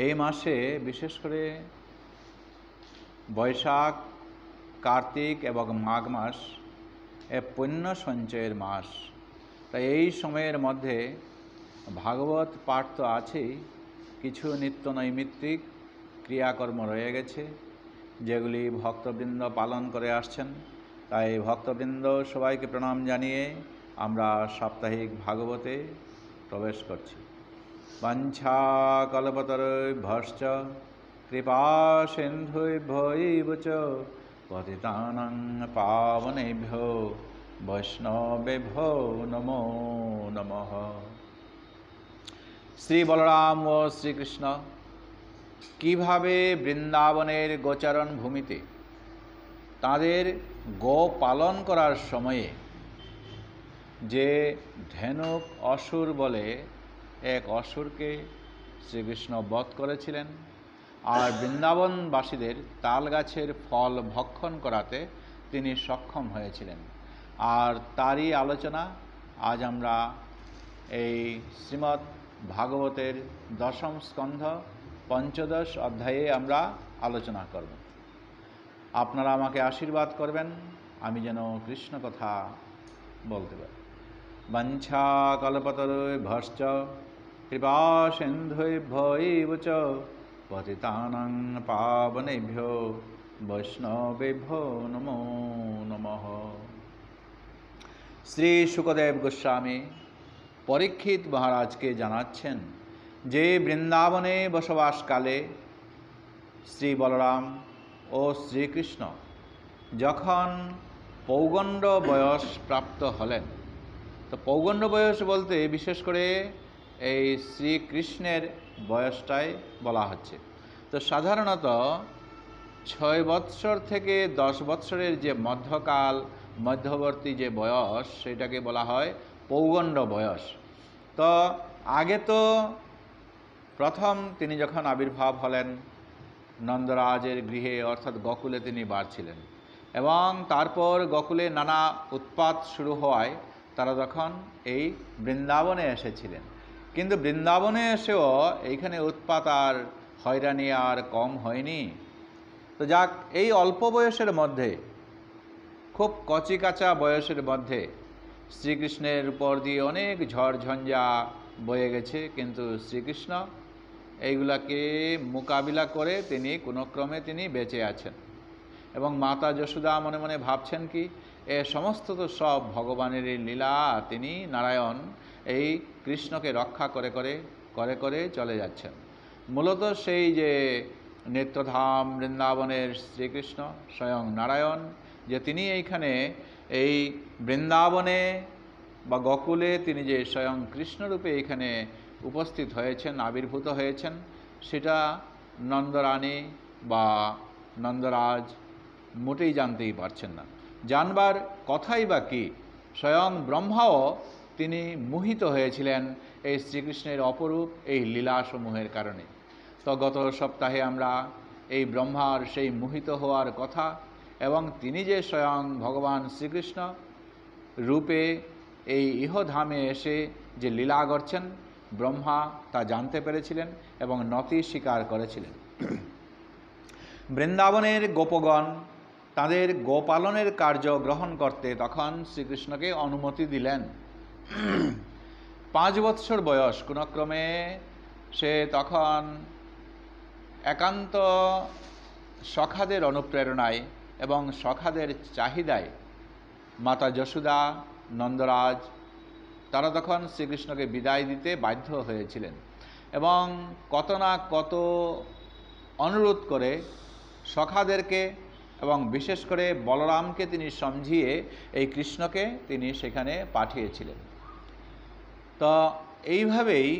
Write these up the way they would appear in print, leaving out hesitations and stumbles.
এই মাসে বিশেষ করে বৈশাখ, কার্তিক এবং মাঘ মাস এ পুণ্য সঞ্চয়ের মাস। তাই এই সময়ের মধ্যে ভাগবত পাঠ তো আছেই, কিছু নিত্য নৈমিত্তিক ক্রিয়াকর্ম রয়ে গেছে যেগুলি ভক্তবৃন্দ পালন করে আসছেন। তাই ভক্তবৃন্দ সবাইকে প্রণাম জানিয়ে আমরা সাপ্তাহিক ভাগবতে প্রবেশ করছি। বাঞ্ছা কল্পতরুভ্যশ্চ কৃপা সিন্ধুভ্যৈব চ পতিতানাং পাবনেভ্যো বৈষ্ণবেভ্যো নমো নমঃ। শ্রী বলরাম ও শ্রীকৃষ্ণ কিভাবে বৃন্দাবনের গোচারণ ভূমিতে তাদের গো পালন করার সময়ে যে ধেনুক অসুর বলে এক অসুরকে শ্রীকৃষ্ণ বধ করেছিলেন, আর বৃন্দাবনবাসীদের তাল গাছের ফল ভক্ষণ করাতে তিনি সক্ষম হয়েছিলেন, আর তারই আলোচনা আজ আমরা এই শ্রীমদ্ ভাগবতের দশম স্কন্ধ পঞ্চদশ অধ্যায়ে আমরা আলোচনা করব। আপনারা আমাকে আশীর্বাদ করবেন আমি যেন কৃষ্ণ কথা বলতে পারি। বাঞ্ছা কল্পতরুভ্যশ্চ কৃপা সিন্ধুভ্যৈব চ পতিতানাং পাবনেভ্যো বৈষ্ণবেভ্যো নমো নমঃ। শ্রী শুকদেব গোস্বামী পরীক্ষিত মহারাজকে জানাচ্ছেন যে বৃন্দাবনে বসবাসকালে শ্রী বলরাম ও শ্রীকৃষ্ণ যখন পৌগণ্ড বয়স প্রাপ্ত হলেন, তো পৌগণ্ড বয়স বলতে বিশেষ করে এই শ্রীকৃষ্ণের বয়সটাই বলা হচ্ছে। তো সাধারণত 6 বৎসর থেকে 10 বৎসরের যে মধ্যবর্তী যে বয়স সেটাকে বলা হয় পৌগণ্ড বয়স। তো আগে তো প্রথম তিনি যখন আবির্ভাব হলেন নন্দরাজের গৃহে অর্থাৎ গোকুলে তিনি বাড়ছিলেন, এবং তারপর গোকুলে নানা উৎপাত শুরু হওয়ায় তারা তখন এই বৃন্দাবনে এসেছিলেন। কিন্তু বৃন্দাবনে এসেও এইখানে উৎপাত আর হয়রানি আর কম হয়নি। তো যাক, এই অল্প বয়সের মধ্যে, খুব কচিকাঁচা বয়সের মধ্যে শ্রীকৃষ্ণের উপর দিয়ে অনেক ঝড়ঝঞ্ঝা বয়ে গেছে, কিন্তু শ্রীকৃষ্ণ এইগুলাকে মোকাবিলা করে তিনি কোনো ক্রমে তিনি বেঁচে আছেন। এবং মাতা যশোদা মনে মনে ভাবছেন কি, এ সমস্ত তো সব ভগবানেরই লীলা, তিনি নারায়ণ এই কৃষ্ণকে রক্ষা করে করে করে চলে যাচ্ছেন। মূলত সেই যে নেত্রধাম বৃন্দাবনের শ্রীকৃষ্ণ স্বয়ং নারায়ণ, যে তিনি এইখানে এই বৃন্দাবনে বা গোকুলে তিনি যে স্বয়ং কৃষ্ণরূপে এইখানে উপস্থিত হয়েছেন, আবির্ভূত হয়েছেন, সেটা নন্দরানী বা নন্দরাজ মোটেই জানতেই পারছেন না। জানবার কথাই বা কি, স্বয়ং ব্রহ্মাও তিনি মোহিত হয়েছিলেন এই শ্রীকৃষ্ণের অপরূপ এই লীলাসমূহের কারণে। তো গত সপ্তাহে আমরা এই ব্রহ্মার সেই মোহিত হওয়ার কথা এবং তিনি যে স্বয়ং ভগবান শ্রীকৃষ্ণ রূপে এই ইহধামে এসে যে লীলা করছেন, ব্রহ্মা তা জানতে পেরেছিলেন এবং নতি স্বীকার করেছিলেন। বৃন্দাবনের গোপগণ তাদের গোপালনের কার্য গ্রহণ করতে তখন শ্রীকৃষ্ণকে অনুমতি দিলেন। 5 বৎসর বয়স কোনক্রমে সে তখন একান্ত সখাদের অনুপ্রেরণায় এবং সখাদের চাহিদায় মাতা যশোদা, নন্দরাজ তারা তখন শ্রীকৃষ্ণকে বিদায় দিতে বাধ্য হয়েছিলেন, এবং কত না কত অনুরোধ করে সখাদেরকে এবং বিশেষ করে বলরামকে তিনি সমঝিয়ে এই কৃষ্ণকে তিনি সেখানে পাঠিয়েছিলেন। তো এইভাবেই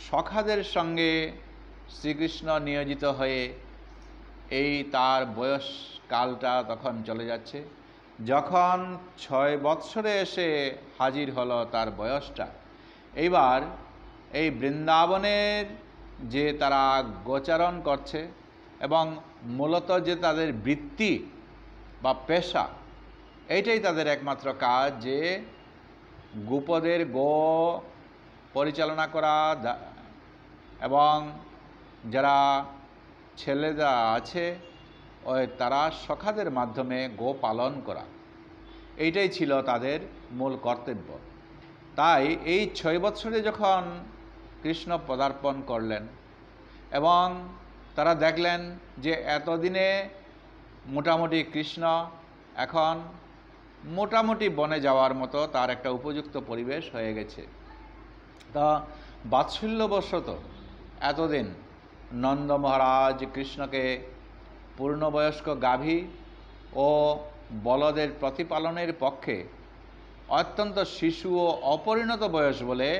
সখাদের সঙ্গে শ্রীকৃষ্ণ নিয়োজিত হয়ে এই তার বয়সকালটা তখন চলে যাচ্ছে। যখন 6 বৎসরে এসে হাজির হলো তার বয়সটা, এইবার এই বৃন্দাবনের যে তারা গোচারণ করছে এবং মূলত যে তাদের বৃত্তি বা পেশা, এইটাই তাদের একমাত্র কাজ, যে গোপদের গো পরিচালনা করা এবং যারা ছেলেরা আছে ওই তারা সখাদের মাধ্যমে গো পালন করা, এইটাই ছিল তাদের মূল কর্তব্য। তাই এই 6 বৎসরে যখন কৃষ্ণ পদার্পণ করলেন এবং তারা দেখলেন যে এতদিনে মোটামুটি কৃষ্ণ এখন মোটামুটি বনে যাওয়ার মতো তার একটা উপযুক্ত পরিবেশ হয়ে গেছে, তা বাৎসল্যবশত এতদিন নন্দ মহারাজ কৃষ্ণকে পূর্ণবয়স্ক গাভী ও বলদের প্রতিপালনের পক্ষে অত্যন্ত শিশু ও অপরিণত বয়স বলে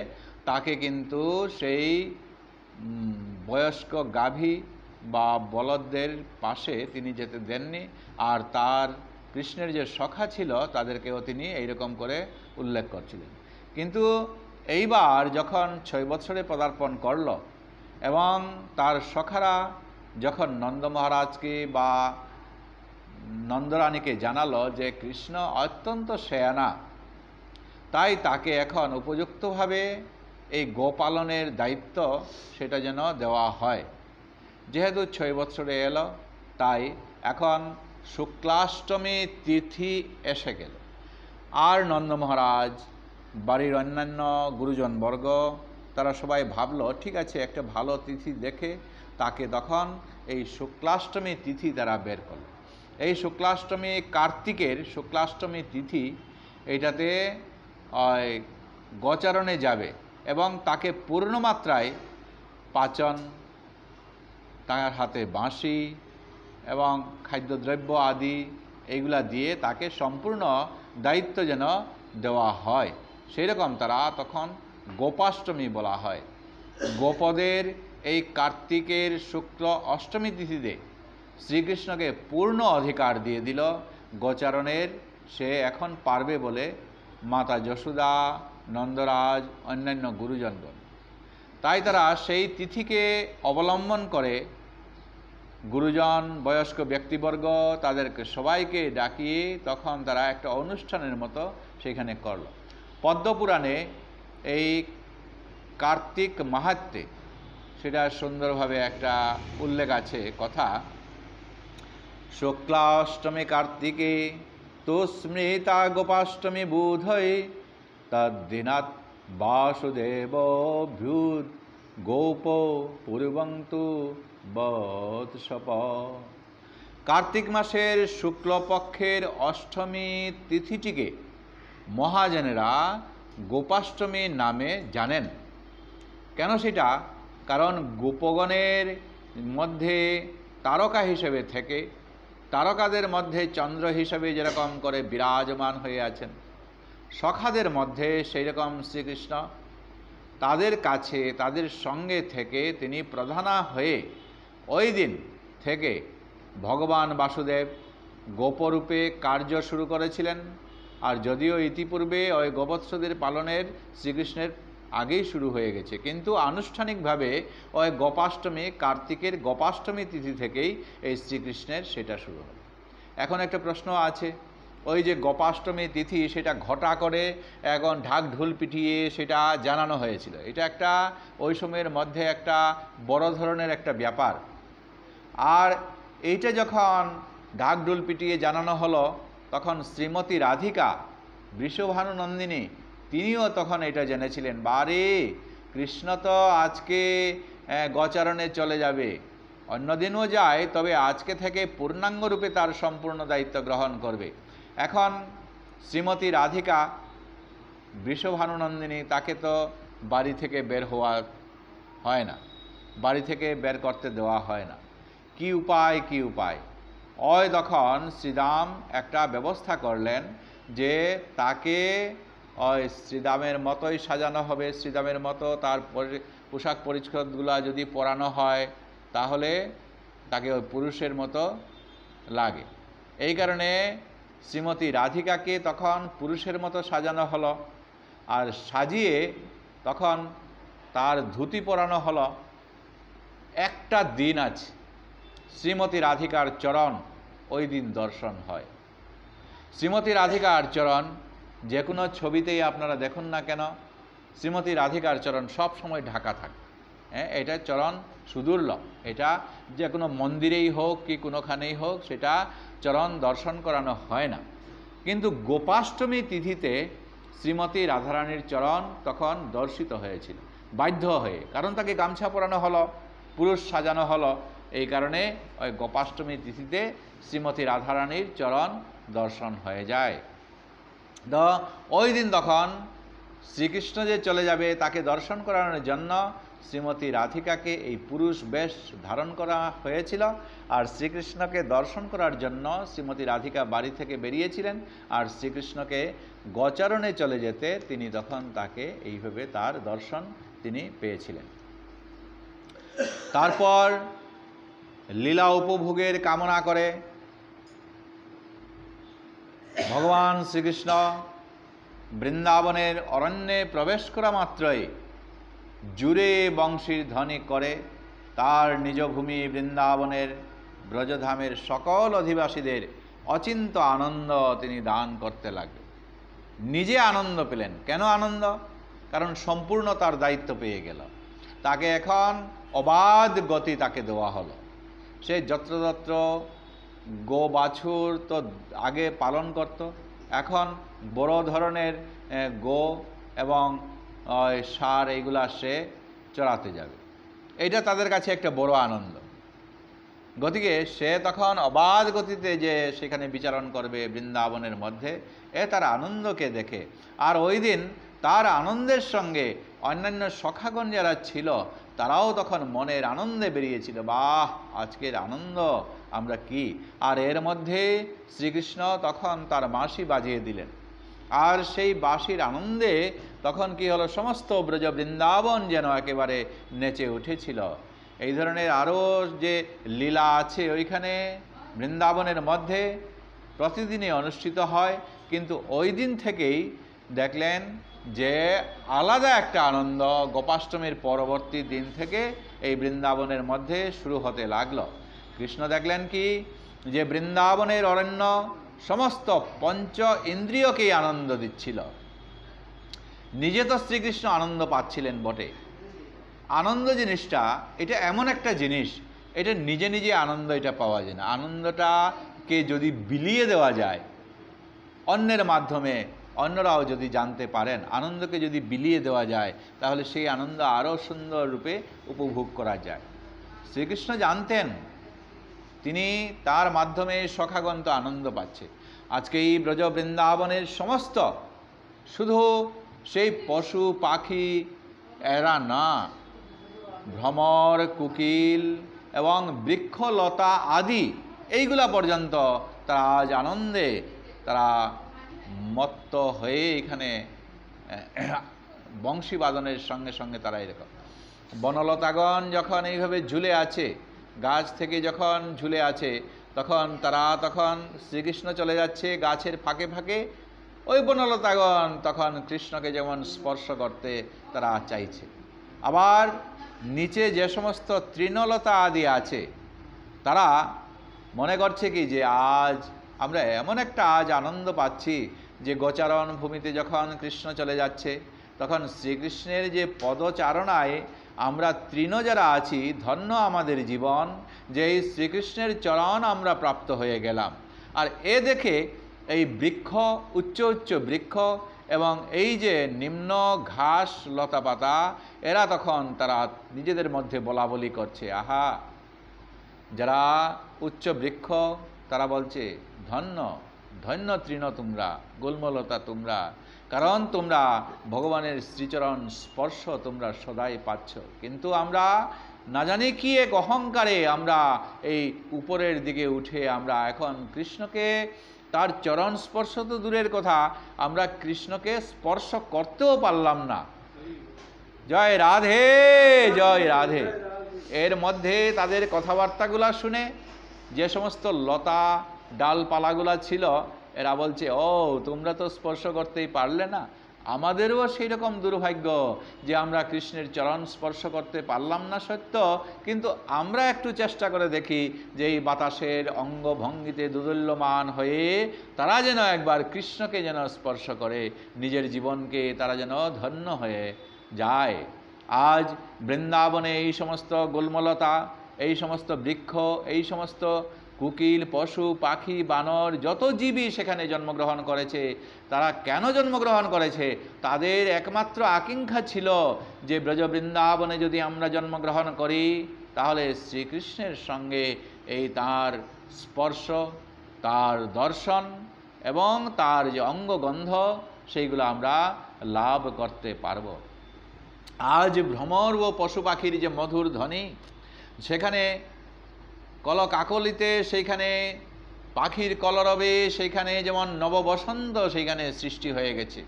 তাকে কিন্তু সেই বয়স্ক গাভী বা বলদদের পাশে তিনি যেতে দেননি। আর তার কৃষ্ণের যে সখা ছিল তাদেরকেও তিনি এইরকম করে উল্লেখ করছিলেন। কিন্তু এইবার যখন 6 বছরে পদার্পণ করল এবং তার সখারা যখন নন্দ মহারাজকে বা নন্দরানীকে জানালো যে কৃষ্ণ অত্যন্ত শেয়ানা, তাই তাকে এখন উপযুক্তভাবে এই গোপালনের দায়িত্ব সেটা যেন দেওয়া হয়। যেহেতু 6 বছরে এলো, তাই এখন শুক্লাষ্টমী তিথি এসে গেল। আর নন্দ মহারাজ বাড়ির অন্যান্য গুরুজনবর্গ তারা সবাই ভাবলো ঠিক আছে, একটা ভালো তিথি দেখে তাকে তখন এই শুক্লাষ্টমী তিথি তারা বের করল। এই শুক্লাষ্টমী কার্তিকের শুক্লাষ্টমী তিথি, এইটাতে গোচারণে যাবে এবং তাকে পূর্ণমাত্রায় পাচন, তার হাতে বাঁশি এবং খাদ্যদ্রব্য আদি এইগুলা দিয়ে তাকে সম্পূর্ণ দায়িত্ব যেন দেওয়া হয়, সেই রকম তারা তখন গোপাষ্টমী বলা হয়। গোপদের এই কার্তিকের শুক্ল অষ্টমী তিথিতে শ্রীকৃষ্ণকে পূর্ণ অধিকার দিয়ে দিল গোচারণের, সে এখন পারবে বলে মাতা যশোদা, নন্দরাজ, অন্যান্য গুরুজনগণ। তাই তারা সেই তিথিকে অবলম্বন করে গুরুজন, বয়স্ক ব্যক্তিবর্গ তাদেরকে সবাইকে ডাকিয়ে তখন তারা একটা অনুষ্ঠানের মতো সেখানে করল। পদ্মপুরাণে এই কার্তিক মাহাত্ম্যে সেটা সুন্দরভাবে একটা উল্লেখ আছে কথা, শুক্লাষ্টমী কার্তিকে তো স্মৃতা গোপাষ্টমী বোধয়ে তদ্দিনাৎ বাসুদেব ভ্যুদ গোপ পূর্বন্তু বৎসপ। কার্তিক মাসের শুক্লপক্ষের অষ্টমী তিথিটিকে মহাজনেরা গোপাষ্টমী নামে জানেন। কেন সেটা? কারণ গোপগণের মধ্যে তারকা হিসেবে থেকে তারকাদের মধ্যে চন্দ্র হিসেবে যেরকম করে বিরাজমান হয়ে আছেন, সখাদের মধ্যে সেই রকম শ্রীকৃষ্ণ তাদের কাছে তাদের সঙ্গে থেকে তিনি প্রধানা হয়ে ওই দিন থেকে ভগবান বাসুদেব গোপরূপে কার্য শুরু করেছিলেন। আর যদিও ইতিপূর্বে ওই গোবৎসদের পালনের শ্রীকৃষ্ণের আগেই শুরু হয়ে গেছে, কিন্তু আনুষ্ঠানিকভাবে ওই গোপাষ্টমী, কার্তিকের গোপাষ্টমী তিথি থেকেই এই শ্রীকৃষ্ণের সেটা শুরু হবে। এখন একটা প্রশ্ন আছে, ওই যে গোপাষ্টমী তিথি সেটা ঘটা করে এখন ঢাক ঢোল পিটিয়ে সেটা জানানো হয়েছিল, এটা একটা ওই সময়ের মধ্যে একটা বড় ধরনের একটা ব্যাপার। আর এইটা যখন ঢাক ঢোল পিটিয়ে জানানো হলো, তখন শ্রীমতী রাধিকা বৃষভানুনন্দিনী তিনিও তখন এটা জেনেছিলেন, বারে কৃষ্ণ তো আজকে গোচারণে চলে যাবে, অন্যদিনও যায়, তবে আজকে থেকে পূর্ণাঙ্গ রূপে তার সম্পূর্ণ দায়িত্ব গ্রহণ করবে। এখন শ্রীমতী রাধিকা বৃষভানুনন্দিনী, তাকে তো বাড়ি থেকে বের হওয়া হয় না, বাড়ি থেকে বের করতে দেওয়া হয় না। কি উপায়, কি উপায়? ওই তখন শ্রীরাম একটা ব্যবস্থা করলেন যে তাকে ওই শ্রীরামের মতোই সাজানো হবে, শ্রীরামের মতো তার পোশাক পরিচ্ছদগুলো যদি পরানো হয় তাহলে তাকে ওই পুরুষের মতো লাগে। এই কারণে শ্রীমতী রাধিকাকে তখন পুরুষের মতো সাজানো হলো, আর সাজিয়ে তখন তার ধুতি পরানো হলো। একটা দিন আছে, শ্রীমতী রাধিকার চরণ ওই দিন দর্শন হয়। শ্রীমতী রাধিকার চরণ যে কোনো ছবিতেই আপনারা দেখুন না কেন, শ্রীমতী রাধিকার চরণ সব সময় ঢাকা থাকে। এটা চরণ সুদুর্লভ। এটা যে কোনো মন্দিরেই হোক কি কোনোখানেই হোক সেটা চরণ দর্শন করানো হয় না। কিন্তু গোপাষ্টমী তিথিতে শ্রীমতী রাধারানীর চরণ তখন দর্শিত হয়েছিল বাধ্য হয়ে, কারণ তাকে গামছা পরানো হলো, পুরুষ সাজানো হলো। এই কারণে ওই গোপাষ্টমী তিথিতে শ্রীমতী রাধারানীর চরণ দর্শন হয়ে যায়। তো ওই দিন তখন শ্রীকৃষ্ণ যে চলে যাবে তাকে দর্শন করানোর জন্য শ্রীমতী রাধিকাকে এই পুরুষ বেশ ধারণ করা হয়েছিল। আর শ্রীকৃষ্ণকে দর্শন করার জন্য শ্রীমতী রাধিকা বাড়ি থেকে বেরিয়েছিলেন, আর শ্রীকৃষ্ণকে গোচরণে চলে যেতে তিনি তখন তাকে এইভাবে তার দর্শন তিনি পেয়েছিলেন। তারপর লীলা উপভোগের কামনা করে ভগবান শ্রীকৃষ্ণ বৃন্দাবনের অরণ্যে প্রবেশ করা মাত্রই জুড়ে বংশীর ধ্বনি করে তার নিজ ভূমি বৃন্দাবনের ব্রজধামের সকল অধিবাসীদের অচিন্ত আনন্দ তিনি দান করতে লাগলেন। নিজে আনন্দ পেলেন। কেন আনন্দ? কারণ সম্পূর্ণ তার দায়িত্ব পেয়ে গেল। তাকে এখন অবাধ গতি তাকে দেওয়া হলো। সে যত্রতত্র গো বাছুর তো আগে পালন করত, এখন বড় ধরনের গো এবং ষাঁড় এইগুলা সে চড়াতে যাবে। এইটা তাদের কাছে একটা বড় আনন্দ। গতিকে সে তখন অবাধ গতিতে যে সেখানে বিচারণ করবে বৃন্দাবনের মধ্যে, তার আনন্দকে দেখে। আর ওই দিন তার আনন্দের সঙ্গে অন্যান্য সখাগণ যারা ছিল তারাও তখন মনের আনন্দে বেরিয়েছিল, বাহ আজকের আনন্দ আমরা কি। আর এর মধ্যে শ্রীকৃষ্ণ তখন তার বাঁশি বাজিয়ে দিলেন। আর সেই বাঁশির আনন্দে তখন কি হলো, সমস্ত ব্রজ বৃন্দাবন যেন একেবারে নেচে উঠেছিল। এই ধরনের আরও যে লীলা আছে ওইখানে বৃন্দাবনের মধ্যে প্রতিদিনই অনুষ্ঠিত হয়, কিন্তু ওই দিন থেকেই দেখলেন যে আলাদা একটা আনন্দ গোপাষ্টমীর পরবর্তী দিন থেকে এই বৃন্দাবনের মধ্যে শুরু হতে লাগলো। কৃষ্ণ দেখলেন কি যে বৃন্দাবনের অরণ্য সমস্ত পঞ্চ ইন্দ্রিয়কেই আনন্দ দিচ্ছিল। নিজে তো শ্রীকৃষ্ণ আনন্দ পাচ্ছিলেন বটে। আনন্দ জিনিসটা এটা এমন একটা জিনিস, এটা নিজে নিজে আনন্দ এটা পাওয়া যায় না। আনন্দটাকে যদি বিলিয়ে দেওয়া যায় অন্যের মাধ্যমে, অন্যরাও যদি জানতে পারেন, আনন্দকে যদি বিলিয়ে দেওয়া যায় তাহলে সেই আনন্দ আরও সুন্দর রূপে উপভোগ করা যায়। শ্রীকৃষ্ণ জানতেন তিনি তার মাধ্যমে সখাগণ তো আনন্দ পাচ্ছে। আজকে এই ব্রজ বৃন্দাবনের সমস্ত শুধু সেই পশু পাখি এরা না, ভ্রমর কুকিল এবং বৃক্ষলতা আদি এইগুলা পর্যন্ত তারা আজ আনন্দে তারা মত্ত হয়ে এখানে বংশীবাদনের সঙ্গে সঙ্গে তারা এরকম বনলতাগণ যখন এইভাবে ঝুলে আছে, গাছ থেকে যখন ঝুলে আছে, তখন তারা তখন শ্রীকৃষ্ণ চলে যাচ্ছে গাছের ফাঁকে ফাঁকে, ওই বনলতাগণ তখন কৃষ্ণকে যেমন স্পর্শ করতে তারা চাইছে। আবার নিচে যে সমস্ত তৃণলতা আদি আছে তারা মনে করছে কি যে আজ আমরা এমন একটা আজ আনন্দ পাচ্ছি যে গোচারণ ভূমিতে যখন কৃষ্ণ চলে যাচ্ছে তখন শ্রীকৃষ্ণের যে পদচারণায় আমরা তৃণ যারা আছি, ধন্য আমাদের জীবন যে এই শ্রীকৃষ্ণের চরণ আমরা প্রাপ্ত হয়ে গেলাম। আর এ দেখে এই বৃক্ষ, উচ্চ উচ্চ বৃক্ষ এবং এই যে নিম্ন ঘাস লতাপাতা এরা তখন তারা নিজেদের মধ্যে বলা বলি করছে, আহা যারা উচ্চ বৃক্ষ তারা বলছে ধন্য ধন্য তৃণ তোমরা, গুল্মলতা তোমরা, কারণ তোমরা ভগবানের শ্রীচরণ স্পর্শ তোমরা সদাই পাচ্ছ। কিন্তু আমরা না জানি কি এক অহংকারে আমরা এই উপরের দিকে উঠে আমরা এখন কৃষ্ণকে তার চরণ স্পর্শ তো দূরের কথা, আমরা কৃষ্ণকে স্পর্শ করতেও পারলাম না। জয় রাধে জয় রাধে। এর মধ্যে তাদের কথাবার্তাগুলা শুনে যে সমস্ত লতা ডালপালাগুলা ছিল এরা বলছে, ও তোমরা তো স্পর্শ করতেই পারলে না, আমাদেরও সেই রকম দুর্ভাগ্য যে আমরা কৃষ্ণের চরণ স্পর্শ করতে পারলাম না সত্য, কিন্তু আমরা একটু চেষ্টা করে দেখি যে এই বাতাসের অঙ্গভঙ্গিতে দুদুল্যমান হয়ে তারা যেন একবার কৃষ্ণকে যেন স্পর্শ করে, নিজের জীবনকে তারা যেন ধন্য হয়ে যায়। আজ বৃন্দাবনে এই সমস্ত গুল্মলতা, এই সমস্ত বৃক্ষ, এই সমস্ত কুকিল, পশু, পাখি, বানর, যত জীবই সেখানে জন্মগ্রহণ করেছে, তারা কেন জন্মগ্রহণ করেছে? তাদের একমাত্র আকাঙ্ক্ষা ছিল যে ব্রজ বৃন্দাবনে যদি আমরা জন্মগ্রহণ করি, তাহলে শ্রীকৃষ্ণের সঙ্গে এই তার স্পর্শ, তার দর্শন এবং তার যে অঙ্গগন্ধ, সেইগুলো আমরা লাভ করতে পারব। আজ ভ্রমর ও পশু পাখির যে মধুর ধ্বনি, সেখানে কলকাকলিতে, সেইখানে পাখির কলরবে, সেইখানে যেমন নববসন্ত সেইখানে সৃষ্টি হয়ে গেছে।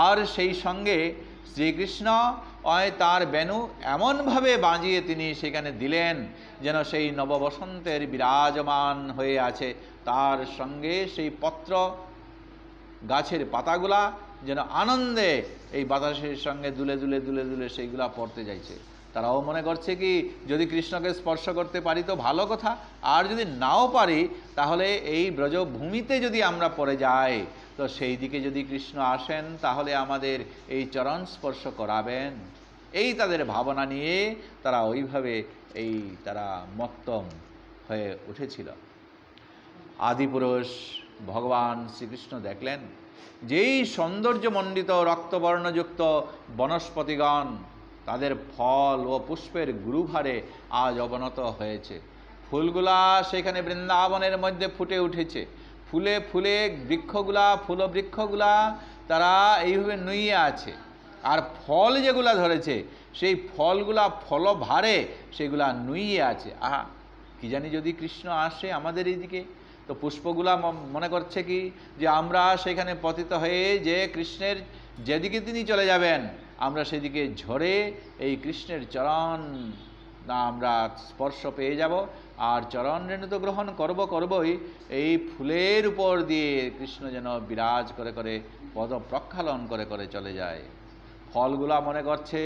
আর সেই সঙ্গে শ্রীকৃষ্ণ তার বেণু এমনভাবে বাজিয়ে তিনি সেখানে দিলেন যেন সেই নববসন্তের বিরাজমান হয়ে আছে। তার সঙ্গে সেই পত্র, গাছের পাতাগুলা যেন আনন্দে এই বাতাসের সঙ্গে দুলে দুলে দুলে দুলে সেইগুলা পড়তে যাইছে। তারাও মনে করছে কি, যদি কৃষ্ণকে স্পর্শ করতে পারি তো ভালো কথা, আর যদি নাও পারি তাহলে এই ব্রজভূমিতে যদি আমরা পড়ে যাই, তো সেই দিকে যদি কৃষ্ণ আসেন তাহলে আমাদের এই চরণ স্পর্শ করাবেন। এই তাদের ভাবনা নিয়ে তারা ওইভাবে তারা মত্তম হয়ে উঠেছিল। আদিপুরুষ ভগবান শ্রীকৃষ্ণ দেখলেন যেই সৌন্দর্যমণ্ডিত রক্তবর্ণযুক্ত বনস্পতিগণ তাদের ফল ও পুষ্পের গুরুভারে আজ অবনত হয়েছে। ফুলগুলা সেখানে বৃন্দাবনের মধ্যে ফুটে উঠেছে। ফুলে ফুলে বৃক্ষগুলা, ফুলবৃক্ষগুলা তারা এইভাবে নুইয়ে আছে। আর ফল যেগুলা ধরেছে, সেই ফলগুলা ফলভারে সেগুলা নুইয়ে আছে। আহা, কি জানি যদি কৃষ্ণ আসে আমাদের এইদিকে, তো পুষ্পগুলা মনে করছে কি যে আমরা সেখানে পতিত হয়ে যে কৃষ্ণের যেদিকে তিনি চলে যাবেন, আমরা সেদিকে ঝরে এই কৃষ্ণের চরণ না আমরা স্পর্শ পেয়ে যাব। আর চরণ রেণু তো গ্রহণ করবই, এই ফুলের উপর দিয়ে কৃষ্ণ যেন বিরাজ করে করে পদ প্রক্ষালন করে করে চলে যায়। ফলগুলা মনে করছে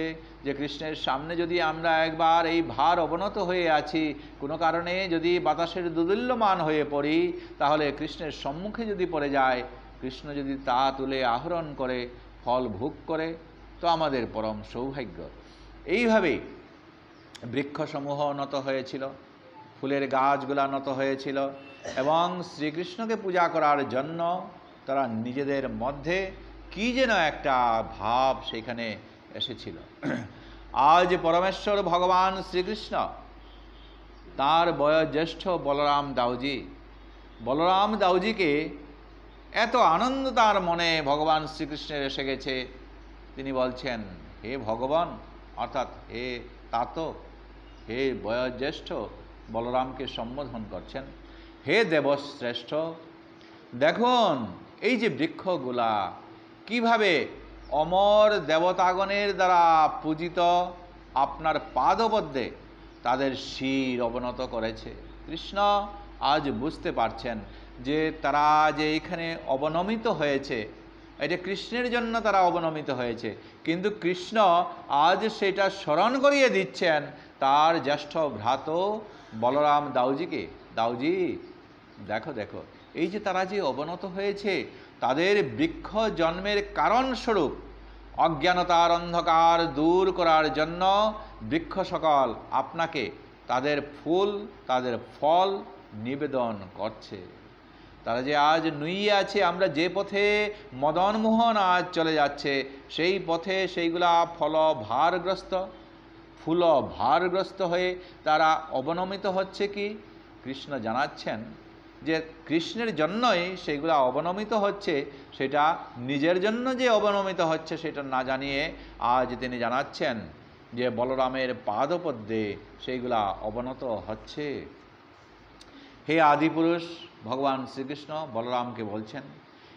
যে কৃষ্ণের সামনে যদি আমরা একবার এই ভার অবনত হয়ে আছি, কোনো কারণে যদি বাতাসের দোদুল্যমান হয়ে পড়ি, তাহলে কৃষ্ণের সম্মুখে যদি পড়ে যায়, কৃষ্ণ যদি তা তুলে আহরণ করে ফল ভোগ করে, তো আমাদের পরম সৌভাগ্য। এইভাবেই বৃক্ষসমূহ নত হয়েছিল, ফুলের গাছগুলা নত হয়েছিল, এবং শ্রীকৃষ্ণকে পূজা করার জন্য তারা নিজেদের মধ্যে কি যেন একটা ভাব সেখানে এসেছিল। আজ পরমেশ্বর ভগবান শ্রীকৃষ্ণ তার বয়োজ্যেষ্ঠ বলরাম দাউজিকে এত আনন্দ তার মনে ভগবান শ্রীকৃষ্ণের এসে গেছে, তিনি বলছেন, হে ভগবান, অর্থাৎ হে তাত, হে বয়োজ্যেষ্ঠ, বলরামকে সম্বোধন করছেন, হে দেবশ্রেষ্ঠ, দেখুন এই যে বৃক্ষগুলা কিভাবে অমর দেবতাগণের দ্বারা পূজিত আপনার পাদপদ্মে তাদের শির অবনত করেছে। কৃষ্ণ আজ বুঝতে পারছেন যে তারা যে এখানে অবনমিত হয়েছে, এটা কৃষ্ণের জন্য তারা অবনমিত হয়েছে, কিন্তু কৃষ্ণ আজ সেটা স্মরণ করিয়ে দিচ্ছেন তার জ্যেষ্ঠ ভ্রাত বলরাম দাউজিকে। দাউজি, দেখো দেখো, এই যে তারা যে অবনত হয়েছে, তাদের বৃক্ষ জন্মের কারণস্বরূপ অজ্ঞানতার অন্ধকার দূর করার জন্য বৃক্ষ সকল আপনাকে তাদের ফুল, তাদের ফল নিবেদন করছে। তারা যে আজ নুইয়ে আছে, আমরা যে পথে মদনমোহন আজ চলে যাচ্ছে, সেই পথে সেইগুলা ফল ভারগ্রস্ত হয়ে তারা অবনমিত হচ্ছে। কি কৃষ্ণ জানাচ্ছেন যে কৃষ্ণের জন্যই সেইগুলা অবনমিত হচ্ছে, সেটা নিজের জন্য যে অবনমিত হচ্ছে সেটা না জানিয়ে আজ তিনি জানাচ্ছেন যে বলরামের পাদপদ্মে সেইগুলা অবনত হচ্ছে। হে আদিপুরুষ ভগবান শ্রীকৃষ্ণ বলরামকে বলছেন,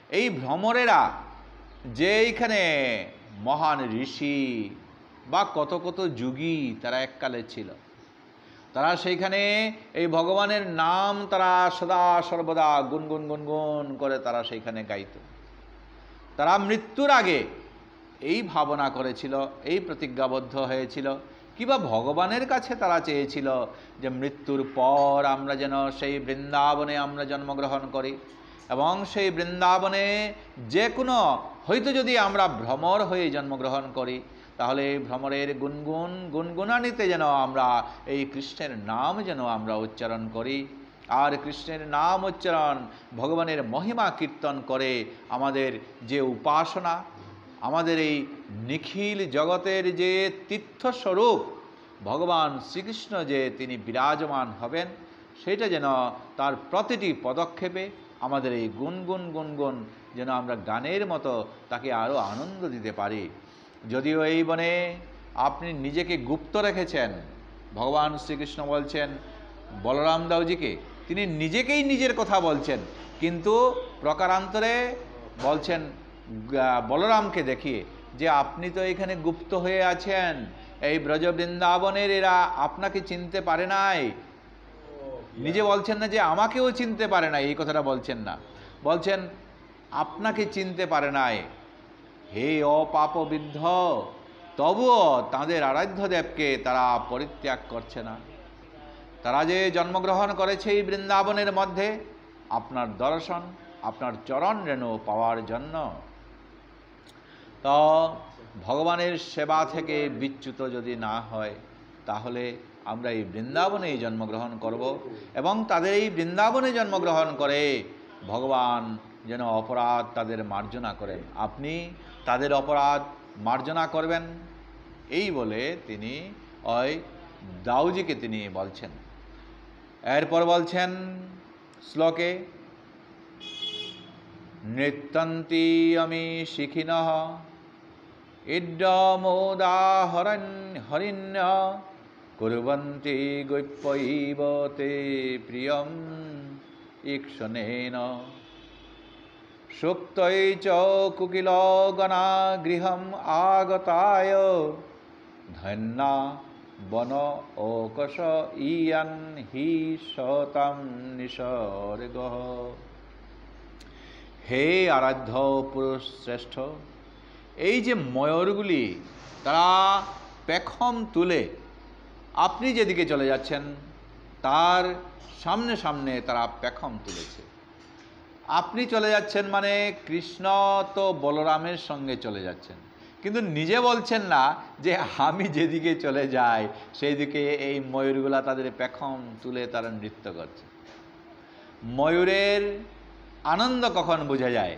এই ভ্রমরেরা যে এইখানে মহান ঋষি বা কত কত যুগী তারা এককালে ছিল, তারা সেইখানে এই ভগবানের নাম তারা সদা সর্বদা গুনগুন গুনগুন করে তারা সেইখানে গাইত। তারা মৃত্যুর আগে এই ভাবনা করেছিল, এই প্রতিজ্ঞাবদ্ধ হয়েছিল, কিবা ভগবানের কাছে তারা চেয়েছিল যে মৃত্যুর পর আমরা যেন সেই বৃন্দাবনে আমরা জন্মগ্রহণ করি, এবং সেই বৃন্দাবনে যে কোনো হয়তো যদি আমরা ভ্রমর হয়ে জন্মগ্রহণ করি, তাহলে ভ্রমরের গুনগুন গুনগুনানিতে যেন আমরা এই কৃষ্ণের নাম যেন আমরা উচ্চারণ করি, আর কৃষ্ণের নাম উচ্চারণ ভগবানের মহিমা কীর্তন করে আমাদের যে উপাসনা, আমাদের এই নিখিল জগতের যে তীর্থস্বরূপ ভগবান শ্রীকৃষ্ণ যে তিনি বিরাজমান হবেন, সেটা যেন তার প্রতিটি পদক্ষেপে আমাদের এই গুনগুন গুনগুন যেন আমরা গানের মতো তাকে আরও আনন্দ দিতে পারি। যদিও এই বনে আপনি নিজেকে গুপ্ত রেখেছেন, ভগবান শ্রীকৃষ্ণ বলছেন বলরাম দাউজিকে, তিনি নিজেকেই নিজের কথা বলছেন, কিন্তু প্রকারান্তরে বলছেন বলরামকে দেখিয়ে যে আপনি তো এখানে গুপ্ত হয়ে আছেন, এই ব্রজ বৃন্দাবনের এরা আপনাকে চিনতে পারে নাই। নিজে বলছেন না যে আমাকেও চিনতে পারে নাই, এই কথাটা বলছেন না, বলছেন আপনাকে চিনতে পারে নাই। হে অপাপবিদ্ধ, তবুও তাদের আরাধ্য দেবকে তারা পরিত্যাগ করছে না। তারা যে জন্মগ্রহণ করেছে এই বৃন্দাবনের মধ্যে আপনার দর্শন, আপনার চরণ রেণু পাওয়ার জন্য। তো ভগবানের সেবা থেকে বিচ্যুত যদি না হয়, তাহলে আমরা এই বৃন্দাবনেই জন্মগ্রহণ করব, এবং তাদের এই বৃন্দাবনে জন্মগ্রহণ করে ভগবান যেন অপরাধ তাদের মার্জনা করেন। আপনি তাদের অপরাধ মার্জনা করবেন, এই বলে তিনি ওই দাউজিকে তিনি বলছেন। এরপর বলছেন শ্লোকে, নৃত্যন্তি আমি শিখিনঃ ইড্ডমোদাহরণ্য কুর্বন্তি গৈপ্যৈব তে প্রিয়ম ঈক্ষণেন সুক্তৈ চ কুকিলগণা গৃহম আগতায় ধন্যা বন ওকশ ইয়ান হি শতাম নিসর্গঃ। হে আরাধ্য পুরুষ শ্রেষ্ঠ, এই যে ময়ূরগুলি তারা পেখম তুলে আপনি যেদিকে চলে যাচ্ছেন তার সামনে সামনে তারা পেখম তুলেছে। আপনি চলে যাচ্ছেন মানে কৃষ্ণ তো বলরামের সঙ্গে চলে যাচ্ছেন, কিন্তু নিজে বলছেন না যে আমি যেদিকে চলে যাই সেই দিকে এই ময়ূরগুলা তাদের পেখম তুলে তারা নৃত্য করছে। ময়ূরের আনন্দ কখন বোঝা যায়?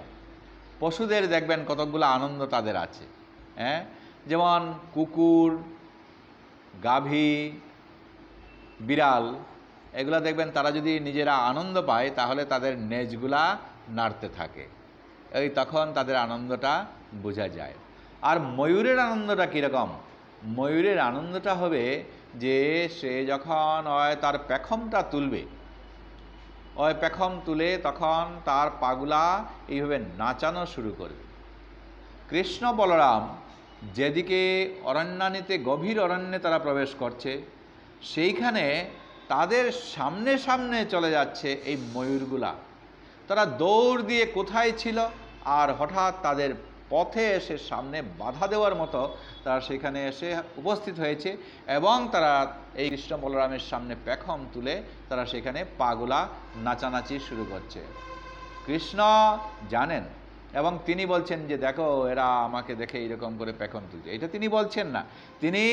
পশুদের দেখবেন কতকগুলো আনন্দ তাদের আছে, হ্যাঁ, যেমন কুকুর, গাভী, বিড়াল, এগুলা দেখবেন তারা যদি নিজেরা আনন্দ পায় তাহলে তাদের নেজগুলা নাড়তে থাকে, এই তখন তাদের আনন্দটা বোঝা যায়। আর ময়ূরের আনন্দটা কীরকম? ময়ূরের আনন্দটা হবে যে সে যখন তার পেখমটা তুলবে, ওই পেখম তুলে তখন তার পাগুলা এইভাবে নাচানো শুরু করবে। কৃষ্ণ বলরাম যেদিকে অরণ্যানীতে গভীর অরণ্যে তারা প্রবেশ করছে, সেইখানে তাদের সামনে সামনে চলে যাচ্ছে এই ময়ূরগুলা। তারা দৌড় দিয়ে কোথায় ছিল, আর হঠাৎ তাদের পথে এসে সামনে বাধা দেওয়ার মতো তারা সেখানে এসে উপস্থিত হয়েছে, এবং তারা এই কৃষ্ণ বলরামের সামনে পেখম তুলে তারা সেখানে পাগুলা নাচানাচি শুরু করছে। কৃষ্ণ জানেন, এবং তিনি বলছেন যে দেখো এরা আমাকে দেখে এরকম করে পেখম তুলছে। এটা তিনি বলছেন না, তিনি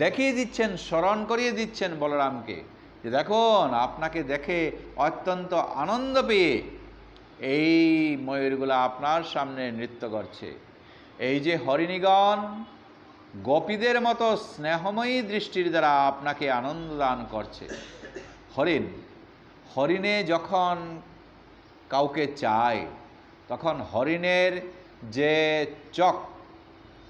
দেখিয়ে দিচ্ছেন, স্মরণ করিয়ে দিচ্ছেন বলরামকে যে দেখুন আপনাকে দেখে অত্যন্ত আনন্দ পেয়ে এই ময়ূরগুলা আপনার সামনে নৃত্য করছে। এই যে হরিণীগণ গোপীদের মতো স্নেহময়ী দৃষ্টির দ্বারা আপনাকে আনন্দ দান করছে। হরিণে যখন কাউকে চায় তখন হরিণের যে চোখ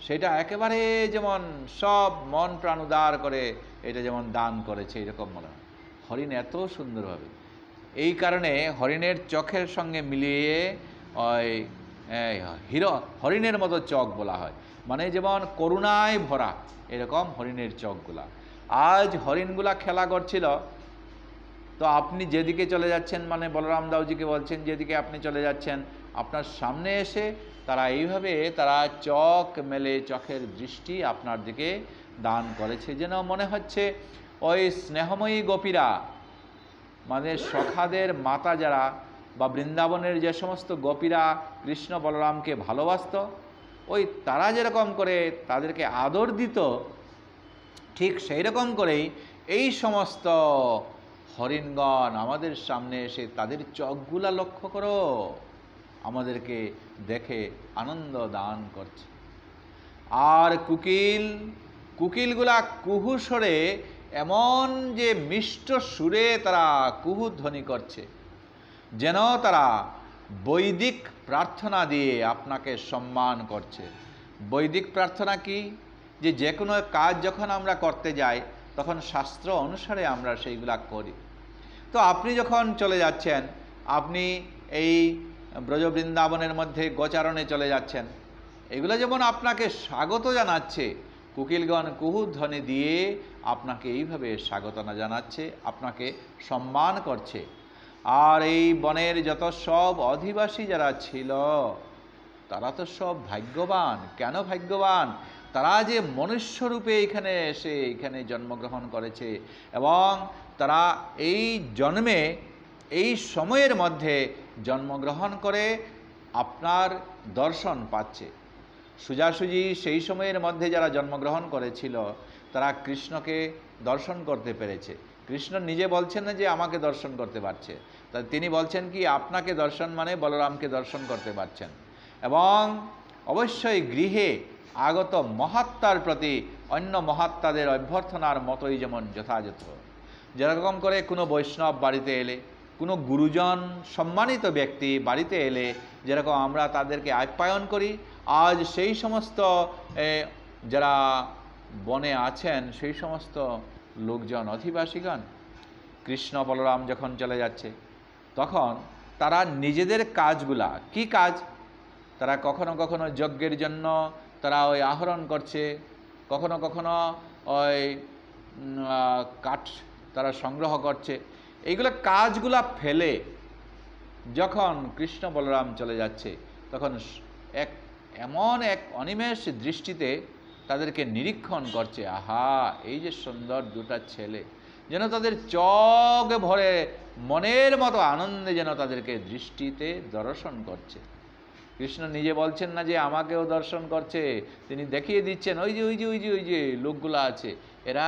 সেটা একেবারে যেমন সব মন প্রাণ উদার করে এটা যেমন দান করেছে, এরকম মনে হয়। হরিণ এত সুন্দরভাবে, এই কারণে হরিণের চোখের সঙ্গে মিলিয়ে ওই হরিণের মতো চোখ বলা হয়, মানে যেমন করুণায় ভরা এরকম হরিণের চোখগুলা। আজ হরিণগুলা খেলা করছিল, তো আপনি যেদিকে চলে যাচ্ছেন, মানে বলরাম দাউজিকে বলছেন যেদিকে আপনি চলে যাচ্ছেন, আপনার সামনে এসে তারা এইভাবে তারা চোখ মেলে চোখের দৃষ্টি আপনার দিকে দান করেছে, যেন মনে হচ্ছে ওই স্নেহময়ী গোপীরা, মানে সখাদের মাতা যারা বা বৃন্দাবনের যে সমস্ত গোপীরা কৃষ্ণ বলরামকে ভালোবাসত, ওই তারা যেরকম করে তাদেরকে আদর দিত, ঠিক সেই রকম করেই এই সমস্ত হরিণগণ আমাদের সামনে এসে তাদের চোখগুলা লক্ষ্য করো, আমাদেরকে দেখে আনন্দ দান করছে। আর কুকিলগুলা কুহু স্বরে এমন যে মিষ্ট সুরে তারা কুহু ধ্বনি করছে, যেন তারা বৈদিক প্রার্থনা দিয়ে আপনাকে সম্মান করছে। বৈদিক প্রার্থনা কি? যে কোনো কাজ যখন আমরা করতে যাই তখন শাস্ত্র অনুসারে আমরা সেইগুলা করি। তো আপনি যখন চলে যাচ্ছেন, আপনি এই ব্রজ বৃন্দাবনের মধ্যে গোচারণে চলে যাচ্ছেন, এগুলো যেমন আপনাকে স্বাগত জানাচ্ছে, কুকিলগণ কুহুধ্বনি দিয়ে আপনাকে এইভাবে স্বাগত জানাচ্ছে, আপনাকে সম্মান করছে। আর এই বনের যত সব অধিবাসী যারা ছিল তারা তো সব ভাগ্যবান। কেন ভাগ্যবান? তারা যে মনুষ্যরূপে এখানে এসে এখানে জন্মগ্রহণ করেছে এবং তারা এই জন্মে এই সময়ের মধ্যে জন্মগ্রহণ করে আপনার দর্শন পাচ্ছে। সোজাসুজি সেই সময়ের মধ্যে যারা জন্মগ্রহণ করেছিল তারা কৃষ্ণকে দর্শন করতে পেরেছে। কৃষ্ণ নিজে বলছেন না যে আমাকে দর্শন করতে পারছে, তা তিনি বলছেন কি আপনাকে দর্শন মানে বলরামকে দর্শন করতে পারছেন। এবং অবশ্যই গৃহে আগত মহাত্মার প্রতি অন্য মহাত্মাদের অভ্যর্থনার মতোই যেমন যথাযথ। যেরকম করে কোনো বৈষ্ণব বাড়িতে এলে, কোনো গুরুজন সম্মানিত ব্যক্তি বাড়িতে এলে যেরকম আমরা তাদেরকে আপ্যায়ন করি, আজ সেই সমস্ত যারা বনে আছেন সেই সমস্ত লোকজন অধিবাসীগণ কৃষ্ণ বলরাম যখন চলে যাচ্ছে তখন তারা নিজেদের কাজগুলা, কি কাজ? তারা কখনো কখনো যজ্ঞের জন্য তারা ওই আহরণ করছে, কখনো কখনো ওই কাঠ তারা সংগ্রহ করছে। এইগুলো কাজগুলা ফেলে যখন কৃষ্ণ বলরাম চলে যাচ্ছে তখন এমন এক অনিমেষ দৃষ্টিতে তাদেরকে নিরীক্ষণ করছে। আহা, এই যে সুন্দর দুটা ছেলে, যেন তাদের চোখ ভরে মনের মতো আনন্দে যেন তাদেরকে দৃষ্টিতে দর্শন করছে। কৃষ্ণ নিজে বলছেন না যে আমাকেও দর্শন করছে, তিনি দেখিয়ে দিচ্ছেন ওই যে ওই যে ওই যে ওই যে লোকগুলো আছে এরা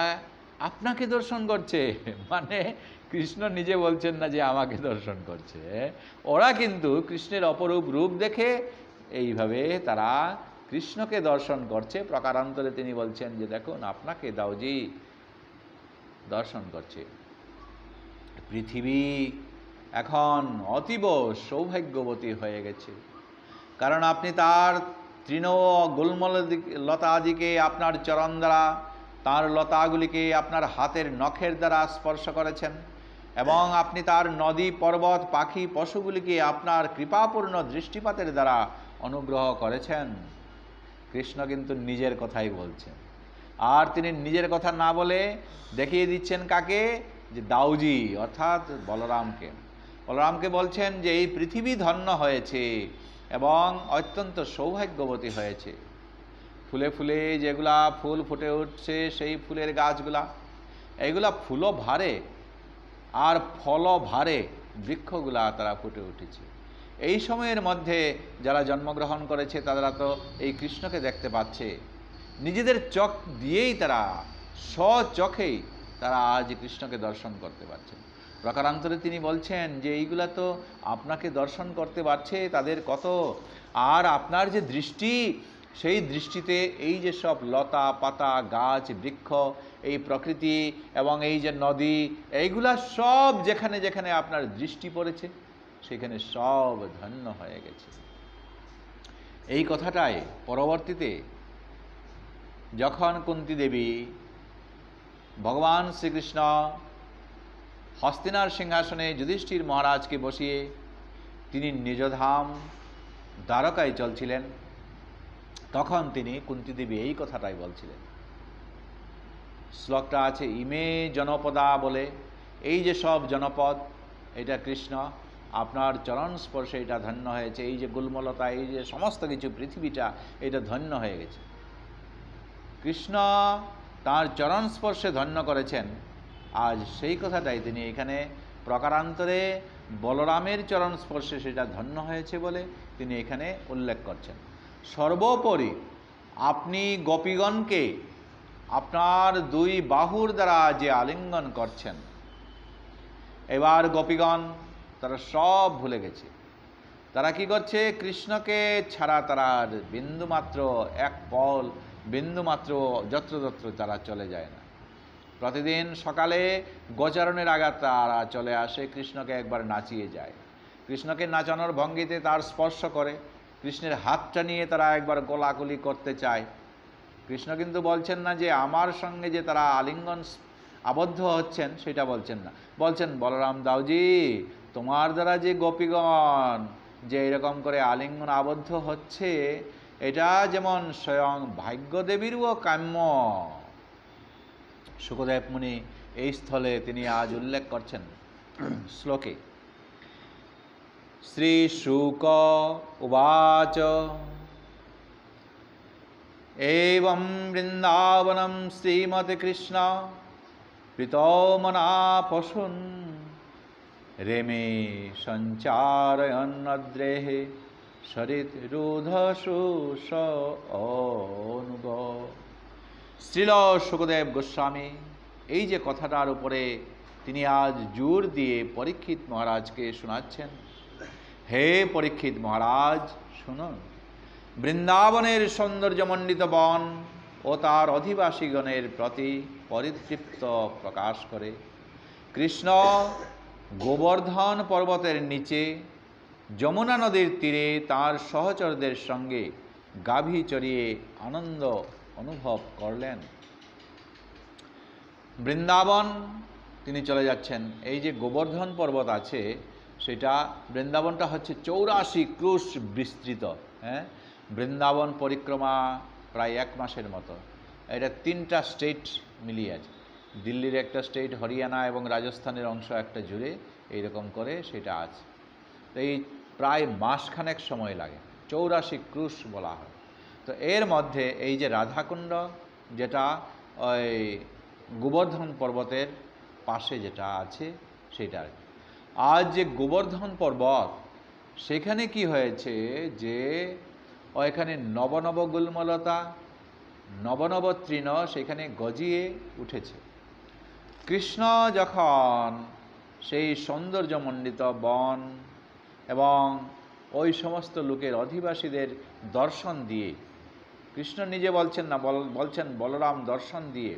আপনাকে দর্শন করছে। মানে কৃষ্ণ নিজে বলছেন না যে আমাকে দর্শন করছে, ওরা কিন্তু কৃষ্ণের অপরূপ রূপ দেখে এইভাবে তারা কৃষ্ণকে দর্শন করছে। প্রকারান্তরে তিনি বলছেন যে দেখুন আপনাকে দাউজি দর্শন করছে। পৃথিবী এখন অতীব সৌভাগ্যবতী হয়ে গেছে, কারণ আপনি তার তৃণ গুল্মল লতাদিকে আপনার চরণ দ্বারা, তার লতাগুলিকে আপনার হাতের নখের দ্বারা স্পর্শ করেছেন এবং আপনি তার নদী পর্বত পাখি পশুগুলিকে আপনার কৃপাপূর্ণ দৃষ্টিপাতের দ্বারা অনুগ্রহ করেছেন। কৃষ্ণ কিন্তু নিজের কথাই বলছেন, আর তিনি নিজের কথা না বলে দেখিয়ে দিচ্ছেন কাকে? যে দাউজি অর্থাৎ বলরামকে। বলরামকে বলছেন যে এই পৃথিবী ধন্য হয়েছে এবং অত্যন্ত সৌভাগ্যবতী হয়েছে। ফুলে ফুলে যেগুলা ফুল ফুটে উঠছে সেই ফুলের গাছগুলা, এইগুলা ফুলও ভারে আর ফলও ভারে বৃক্ষগুলা তারা ফুটে উঠেছে। এই সময়ের মধ্যে যারা জন্মগ্রহণ করেছে তারা তো এই কৃষ্ণকে দেখতে পাচ্ছে, নিজেদের চোখ দিয়েই তারা স্বচোখেই তারা আজ কৃষ্ণকে দর্শন করতে পারছেন। প্রকারান্তরে তিনি বলছেন যে এইগুলা তো আপনাকে দর্শন করতে পারছে তাদের কত, আর আপনার যে দৃষ্টি সেই দৃষ্টিতে এই যে সব লতা পাতা গাছ বৃক্ষ এই প্রকৃতি এবং এই যে নদী এইগুলা সব যেখানে যেখানে আপনার দৃষ্টি পড়েছে সেখানে সব ধন্য হয়ে গেছে। এই কথাটাই পরবর্তীতে যখন কুন্তী দেবী ভগবান শ্রীকৃষ্ণ হস্তিনার সিংহাসনে যুধিষ্ঠির মহারাজকে বসিয়ে তিনি নিজধাম দ্বারকায় চলছিলেন, তখন তিনি কুন্তী দেবী এই কথাটাই বলছিলেন। শ্লোকটা আছে ইমে জনপদা বলে, এই যে সব জনপদ এটা কৃষ্ণ আপনার চরণ স্পর্শে এটা ধন্য হয়েছে, এই যে গুল্মলতা এই যে সমস্ত কিছু পৃথিবীটা এটা ধন্য হয়ে গেছে। কৃষ্ণ তার চরণ স্পর্শে ধন্য করেছেন, আজ সেই কথাটাই তিনি এখানে প্রকারান্তরে বলরামের চরণ স্পর্শে সেটা ধন্য হয়েছে বলে তিনি এখানে উল্লেখ করছেন। সর্বোপরি আপনি গোপীগণকে আপনার দুই বাহুর দ্বারা যে আলিঙ্গন করছেন, এবার গোপীগণ তারা সব ভুলে গেছে। তারা কি করছে? কৃষ্ণকে ছাড়া তারা বিন্দুমাত্র এক পল বিন্দুমাত্র যত্রতত্র তারা চলে যায় না। প্রতিদিন সকালে গোচারণের আগে তারা চলে আসে, কৃষ্ণকে একবার নাচিয়ে যায়। কৃষ্ণকে নাচানোর ভঙ্গিতে তার স্পর্শ করে, কৃষ্ণের হাতটা নিয়ে তারা একবার গোলাগুলি করতে চায়। কৃষ্ণ কিন্তু বলছেন না যে আমার সঙ্গে যে তারা আলিঙ্গন আবদ্ধ হচ্ছেন সেটা বলছেন না, বলছেন বলরাম দাউজি তোমার দ্বারা যে গোপীগণ যে এরকম করে আলিঙ্গন আবদ্ধ হচ্ছে, এটা যেমন স্বয়ং ভাগ্যদেবীরও কাম্য। শুকদেব মুনি এই স্থলে তিনি আজ উল্লেখ করছেন শ্লোকে, শ্রী শুক উবাচ এবং বৃন্দাবনম শ্রীমতে কৃষ্ণ প্রীতমনা পশুন রেমে সঞ্চারয়ন্নদ্রেহে সরিত রুধসু অনুগ। শ্রীল শুকদেব গোস্বামী এই যে কথাটার উপরে তিনি আজ জোর দিয়ে পরীক্ষিত মহারাজকে শোনাচ্ছেন, হে পরীক্ষিত মহারাজ শুনুন, বৃন্দাবনের সৌন্দর্যমণ্ডিত বন ও তার অধিবাসীগণের প্রতি পরিতৃপ্ত প্রকাশ করে কৃষ্ণ গোবর্ধন পর্বতের নিচে যমুনা নদীর তীরে তার সহচরদের সঙ্গে গাভী চড়িয়ে আনন্দ অনুভব করলেন। বৃন্দাবন তিনি চলে যাচ্ছেন। এই যে গোবর্ধন পর্বত আছে সেটা, বৃন্দাবনটা হচ্ছে 84 ক্রুশ বিস্তৃত। বৃন্দাবন পরিক্রমা প্রায় 1 মাসের মতো। এটা 3টা স্টেট মিলিয়ে আছে, দিল্লির একটা স্টেট, হরিয়ানা এবং রাজস্থানের অংশ একটা জুড়ে এইরকম করে সেটা আছে। তো এই প্রায় মাসখানেক সময় লাগে, 84 ক্রুশ বলা হয়। তো এর মধ্যে এই যে রাধাকুণ্ড যেটা ওই গোবর্ধন পর্বতের পাশে যেটা আছে সেটা। আজ যে গোবর্ধন পর্বত সেখানে কি হয়েছে যে ওইখানে নবনব গুল্মলতা নবনব তৃণ সেখানে গজিয়ে উঠেছে। কৃষ্ণ যখন সেই সৌন্দর্যমণ্ডিত বন এবং ওই সমস্ত লোকের অধিবাসীদের দর্শন দিয়ে, কৃষ্ণ নিজে বলছেন না, বলছেন বলরাম দর্শন দিয়ে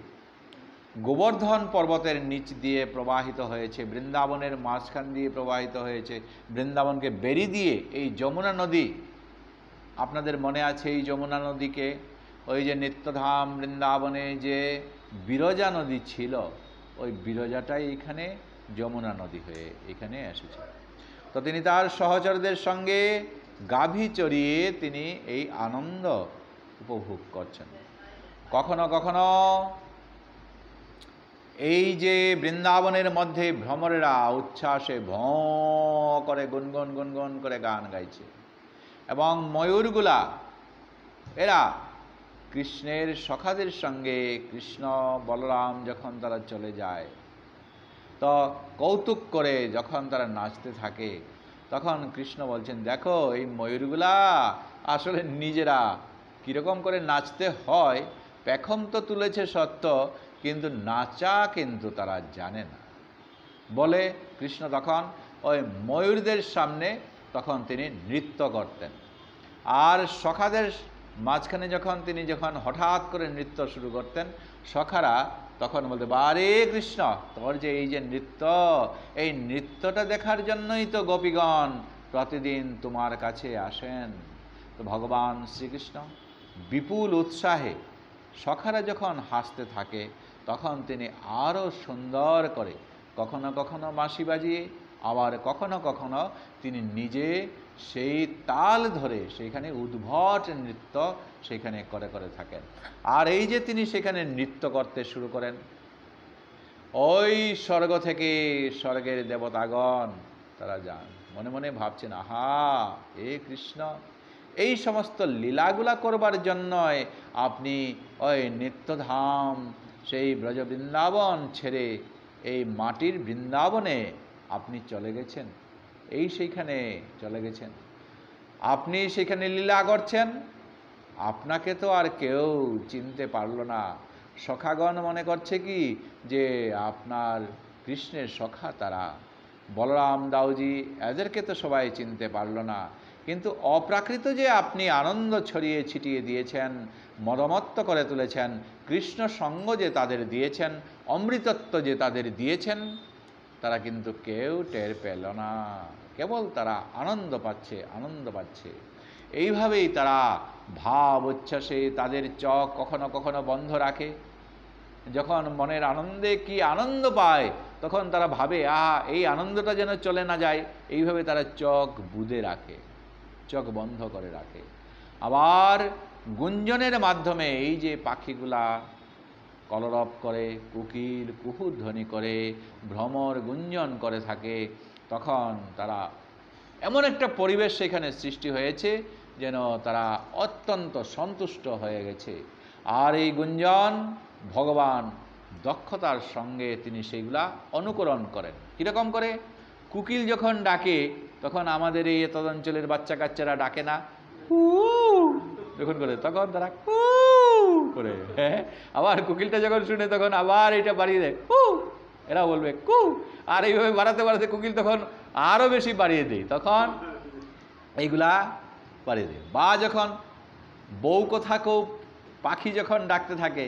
গোবর্ধন পর্বতের নিচ দিয়ে প্রবাহিত হয়েছে, বৃন্দাবনের মাঝখান দিয়ে প্রবাহিত হয়েছে, বৃন্দাবনকে বেরি দিয়ে এই যমুনা নদী। আপনাদের মনে আছে এই যমুনা নদীকে ওই যে নিত্যধাম বৃন্দাবনে যে বিরজা নদী ছিল, ওই বিরজাটাই এখানে যমুনা নদী হয়ে এখানে এসেছে। তো তিনি তার সহচরদের সঙ্গে গাভী চড়িয়ে তিনি এই আনন্দ উপভোগ করছেন। কখনো কখনো এই যে বৃন্দাবনের মধ্যে ভ্রমরেরা উচ্ছ্বাসে ভঁ করে গুনগুন গুনগুন করে গান গাইছে, এবং ময়ূরগুলা এরা কৃষ্ণের সখাদের সঙ্গে কৃষ্ণ বলরাম যখন তারা চলে যায় তো কৌতুক করে যখন তারা নাচতে থাকে, তখন কৃষ্ণ বলছেন দেখো এই ময়ূরগুলা আসলে নিজেরা কীরকম করে নাচতে হয় পেখম তো তুলেছে সত্য, কিন্তু নাচা কিন্তু তারা জানে না বলে কৃষ্ণ তখন ওই ময়ূরদের সামনে তখন তিনি নৃত্য করতেন। আর সখাদের মাঝখানে যখন হঠাৎ করে নৃত্য শুরু করতেন, সখারা তখন বলতে বারে কৃষ্ণ তোর যে এই যে নৃত্য, এই নৃত্যটা দেখার জন্যই তো গোপীগণ প্রতিদিন তোমার কাছে আসেন। তো ভগবান শ্রীকৃষ্ণ বিপুল উৎসাহে সখারা যখন হাসতে থাকে তখন তিনি আরও সুন্দর করে কখনো কখনো বাঁশি বাজিয়ে, আবার কখনো কখনো তিনি নিজে সেই তাল ধরে সেখানে উদ্ভট নৃত্য সেখানে করে করে থাকেন। আর এই যে তিনি সেখানে নৃত্য করতে শুরু করেন, ওই স্বর্গ থেকে স্বর্গের দেবতাগণ তারা যান, মনে মনে ভাবছেন আহা এ কৃষ্ণ এই সমস্ত লীলাগুলা করবার জন্যই আপনি ওই নিত্যধাম সেই ব্রজ বৃন্দাবন ছেড়ে এই মাটির বৃন্দাবনে আপনি চলে গেছেন, সেইখানে চলে গেছেন, আপনি সেখানে লীলা করছেন, আপনাকে তো আর কেউ চিনতে পারল না। সখাগণ মনে করছে কি যে আপনার কৃষ্ণের সখা তারা, বলরাম দাউজি এদেরকে তো সবাই চিনতে পারল না। কিন্তু অপ্রাকৃত যে আপনি আনন্দ ছড়িয়ে ছিটিয়ে দিয়েছেন, মদমত্ত করে তুলেছেন, কৃষ্ণ সঙ্গ যে তাদের দিয়েছেন, অমৃতত্ব যে তাদের দিয়েছেন, তারা কিন্তু কেউ টের পেল না। কেবল তারা আনন্দ পাচ্ছে, আনন্দ পাচ্ছে। এইভাবেই তারা ভাব উচ্ছ্বাসে তাদের চোখ কখনো কখনো বন্ধ রাখে। যখন মনের আনন্দে কি আনন্দ পায়, তখন তারা ভাবে এই আনন্দটা যেন চলে না যায়। এইভাবে তারা চোখ বুঁদে রাখে, চোখ বন্ধ করে রাখে। আবার গুঞ্জনের মাধ্যমে এই যে পাখিগুলা কলরব করে, কোকিল কুহুধ্বনি করে, ভ্রমর গুঞ্জন করে থাকে, তখন তারা এমন একটা পরিবেশ সেখানে সৃষ্টি হয়েছে যেন তারা অত্যন্ত সন্তুষ্ট হয়ে গেছে। আর এই গুঞ্জন ভগবান দক্ষতার সঙ্গে তিনি সেইগুলা অনুকরণ করেন। কীরকম করে? কোকিল যখন ডাকে তখন আমাদের এই তদঞ্চলের বাচ্চা কাচ্চারা ডাকে না, যখন করে তখন তারা করে, হ্যাঁ। আবার কোকিলটা যখন শুনে তখন আবার এটা বাড়িয়ে দেয়, এরা বলবে কু। আর এইভাবে বাড়াতে বাড়াতে কোকিল তখন আরও বেশি বাড়িয়ে দেয়, তখন এইগুলা বাড়িয়ে দেয়। বা যখন বউ কথা কেউ পাখি যখন ডাকতে থাকে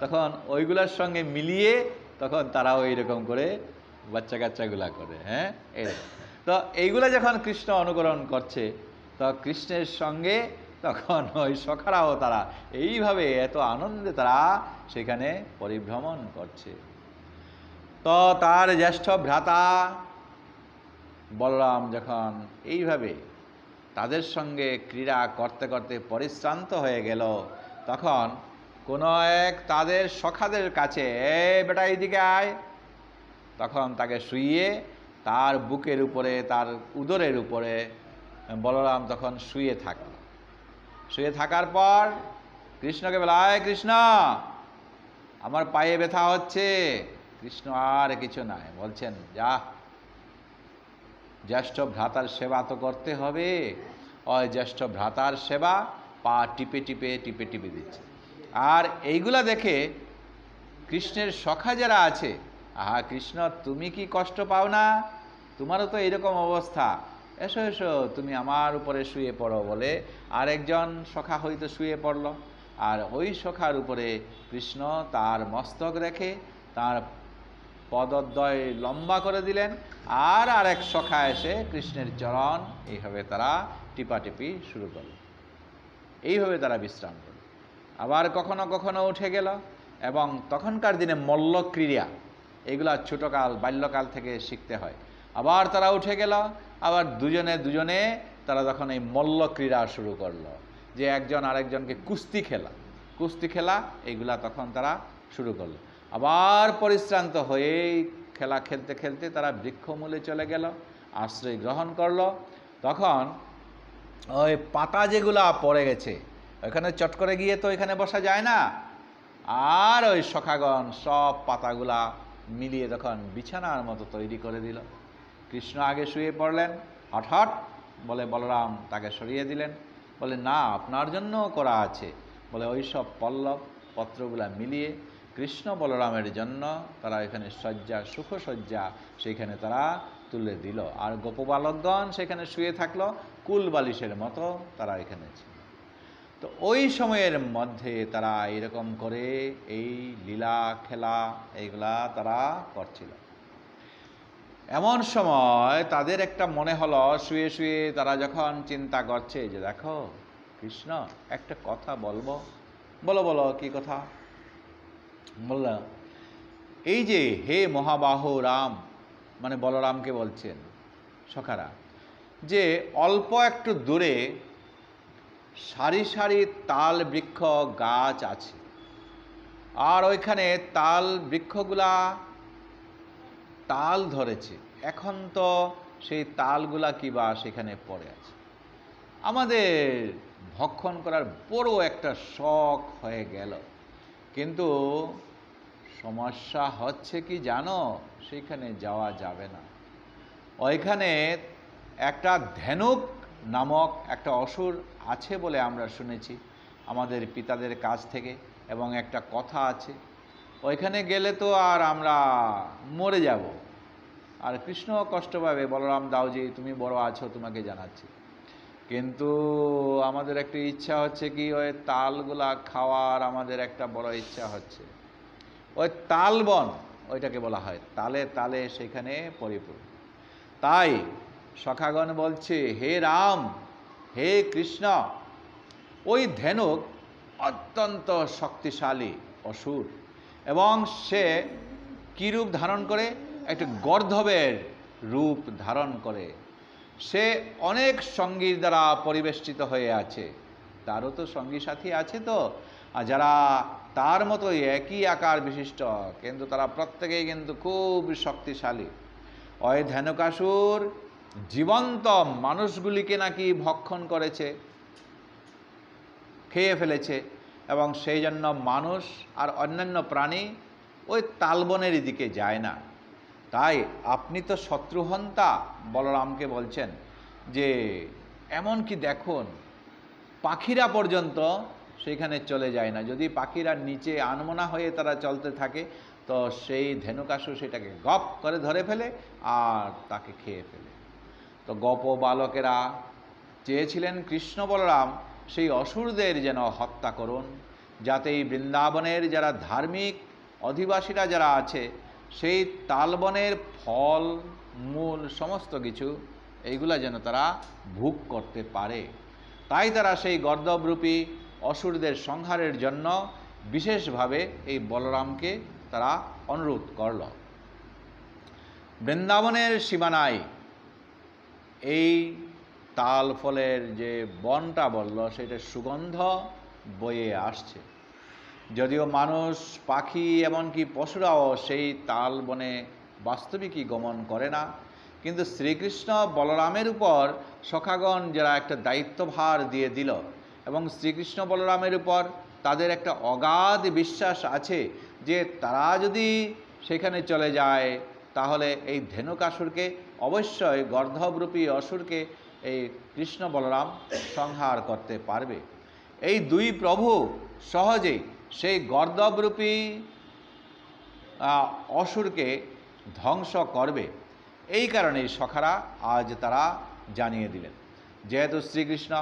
তখন ওইগুলার সঙ্গে মিলিয়ে তখন তারাও এইরকম করে বাচ্চা কাচ্চাগুলা করে, হ্যাঁ। এরকম তো এইগুলা যখন কৃষ্ণ অনুকরণ করছে, তো কৃষ্ণের সঙ্গে তখন ওই সখারাও তারা এইভাবে এত আনন্দে তারা সেখানে পরিভ্রমণ করছে। তো তার জ্যেষ্ঠ ভ্রাতা বলরাম যখন এইভাবে তাদের সঙ্গে ক্রীড়া করতে করতে পরিশ্রান্ত হয়ে গেল, তখন কোনো এক তাদের সখাদের কাছে, বেটা এইদিকে আয়, তখন তাকে শুইয়ে তার বুকের উপরে, তার উদরের উপরে বলরাম তখন শুয়ে থাকল। শুয়ে থাকার পর কৃষ্ণকে বলে, আয় কৃষ্ণ, আমার পায়ে ব্যথা হচ্ছে। কৃষ্ণ আর কিছু নাই, বলছেন যা, জ্যেষ্ঠ ভ্রাতার সেবা তো করতে হবে। ওই জ্যেষ্ঠ ভ্রাতার সেবা পা টিপে টিপে টিপে টিপে দিচ্ছে। আর এইগুলা দেখে কৃষ্ণের সখা যারা আছে, কৃষ্ণ তুমি কি কষ্ট পাও না? তোমারও তো এইরকম অবস্থা, এসো এসো তুমি আমার উপরে শুয়ে পড়ো বলে আরেকজন সখা হয়তো শুয়ে পড়ল। আর ওই সখার উপরে কৃষ্ণ তার মস্তক রেখে তার পদদ্বয় লম্বা করে দিলেন। আর আরেক সখা এসে কৃষ্ণের চরণ এইভাবে তারা টিপাটিপি শুরু করল। এইভাবে তারা বিশ্রাম করল। আবার কখনো কখনো উঠে গেল, এবং তখনকার দিনে মল্ল ক্রীড়া এগুলা ছোটকাল বাল্যকাল থেকে শিখতে হয়। আবার তারা উঠে গেল, আবার দুজনে দুজনে তারা যখন এই মল্ল ক্রীড়া শুরু করলো, যে একজন আরেকজনকে কুস্তি খেলা এইগুলা তখন তারা শুরু করলো। আবার পরিশ্রান্ত হয়ে খেলা খেলতে খেলতে তারা বৃক্ষমূলে চলে গেল, আশ্রয় গ্রহণ করলো। তখন ওই পাতা যেগুলা পড়ে গেছে ওইখানে চট করে গিয়ে তো এখানে বসা যায় না। আর ওই সখাগণ সব পাতাগুলা মিলিয়ে তখন বিছানার মতো তৈরি করে দিল। কৃষ্ণ আগে শুয়ে পড়লেন, হঠাৎ বলে বলরাম তাকে সরিয়ে দিলেন, বলে না, আপনার জন্য করা আছে। বলে ওই সব পল্লব পত্রগুলা মিলিয়ে কৃষ্ণ বলরামের জন্য তারা এখানে শয্যা, সুখসজ্জা সেইখানে তারা তুলে দিল। আর গোপবালকগণ সেখানে শুয়ে থাকলো কুল বালিশের মতো, তারা এখানে ছিল। তো ওই সময়ের মধ্যে তারা এরকম করে এই লীলা খেলা এইগুলা তারা করছিল। এমন সময় তাদের একটা মনে হলো, শুয়ে শুয়ে তারা যখন চিন্তা করছে যে দেখো কৃষ্ণ একটা কথা বলবো। বলো বলো, কি কথা? বলল, এই যে হে মহাবাহু রাম, মানে বলরামকে বলছেন সখারা, যে অল্প একটু দূরে সারি সারি তাল বৃক্ষ গাছ আছে, আর ওইখানে তাল বৃক্ষগুলা তাল ধরেছে। এখন তো সেই তালগুলা কিবা সেখানে পড়ে আছে। আমাদের ভক্ষণ করার বড় একটা শখ হয়ে গেল, কিন্তু সমস্যা হচ্ছে কি জানো, সেইখানে যাওয়া যাবে না। ওইখানে একটা ধেনুক নামক একটা অসুর আছে বলে আমরা শুনেছি। আমাদের পিতাদের কাছ থেকে। এবং একটা কথা আছে, ওইখানে গেলে তো আর আমরা মরে যাব। আর কৃষ্ণ কষ্ট পাবে, বলরাম দাও যে তুমি বড় আছো, তোমাকে জানাচ্ছি। কিন্তু আমাদের একটা ইচ্ছা হচ্ছে কি, ওই তালগুলা খাওয়ার আমাদের একটা বড় ইচ্ছা হচ্ছে। ওই তালবন, ওইটাকে বলা হয় তালে তালে সেখানে পরিপূর্ণ। তাই সখাগণ বলছে, হে রাম, হে কৃষ্ণ, ওই ধেনুক অত্যন্ত শক্তিশালী অসুর, এবং সে কী রূপ ধারণ করে? একটা গর্ধবের রূপ ধারণ করে। সে অনেক সঙ্গীর দ্বারা পরিবেষ্টিত হয়ে আছে। তারও তো সঙ্গী সাথী আছে তো, আর যারা তার মতো একই আকার বিশিষ্ট, কিন্তু তারা প্রত্যেকেই কিন্তু খুব শক্তিশালী। ওই ধেনুকাসুর জীবন্ত মানুষগুলিকে নাকি ভক্ষণ করেছে, খেয়ে ফেলেছে, এবং সেই জন্য মানুষ আর অন্যান্য প্রাণী ওই তালবনের দিকে যায় না। তাই আপনি তো শত্রুহন্তা, বলরামকে বলছেন যে এমনকি দেখুন পাখিরা পর্যন্ত সেইখানে চলে যায় না। যদি পাখিরা নিচে আনমনা হয়ে তারা চলতে থাকে, তো সেই ধেনুকাসুর সেটাকে গপ করে ধরে ফেলে আর তাকে খেয়ে ফেলে। তো গপ বালকেরা চেয়েছিলেন কৃষ্ণ বলরাম সেই অসুরদের যেন হত্যা করুন, যাতে এই বৃন্দাবনের যারা ধার্মিক অধিবাসীরা যারা আছে, সেই তালবনের ফল মূল সমস্ত কিছু এইগুলা যেন তারা ভোগ করতে পারে। তাই তারা সেই গর্দবরূপী অসুরদের সংহারের জন্য বিশেষভাবে এই বলরামকে তারা অনুরোধ করল। বৃন্দাবনের সীমানায় এই তাল ফলের যে বনটা বলল, সেটা সুগন্ধ বয়ে আসছে। যদিও মানুষ, পাখি, এমনকি পশুরাও সেই তাল বনে বাস্তবিকই গমন করে না, কিন্তু শ্রীকৃষ্ণ বলরামের উপর সখাগণ যারা একটা দায়িত্বভার দিয়ে দিল, এবং শ্রীকৃষ্ণ বলরামের উপর তাদের একটা অগাধ বিশ্বাস আছে যে তারা যদি সেখানে চলে যায়, তাহলে এই ধেনুকাসুরকে, অবশ্যই গর্ধবরূপী অসুরকে এই কৃষ্ণ বলরাম সংহার করতে পারবে। এই দুই প্রভু সহজেই সেই গর্দবরূপী অসুরকে ধ্বংস করবে। এই কারণেই সখারা আজ তারা জানিয়ে দিলেন, যেহেতু শ্রীকৃষ্ণ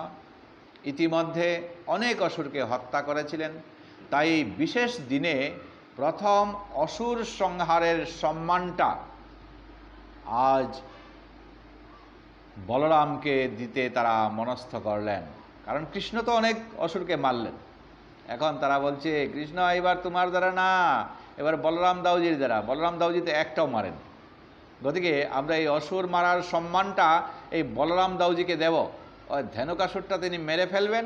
ইতিমধ্যে অনেক অসুরকে হত্যা করেছিলেন, তাই বিশেষ দিনে প্রথম অসুর সংহারের সম্মানটা আজ বলরামকে দিতে তারা মনস্থ করলেন। কারণ কৃষ্ণ তো অনেক অসুরকে মারলেন, এখন তারা বলছে কৃষ্ণ এবার তোমার দ্বারা না, এবার বলরাম দাউজির দ্বারা। বলরাম দাউজি তো একটাও মারেন, গতিকে আমরা এই অসুর মারার সম্মানটা এই বলরাম দাউজিকে দেব। ওই ধেনুকাসুরটা তিনি মেরে ফেলবেন,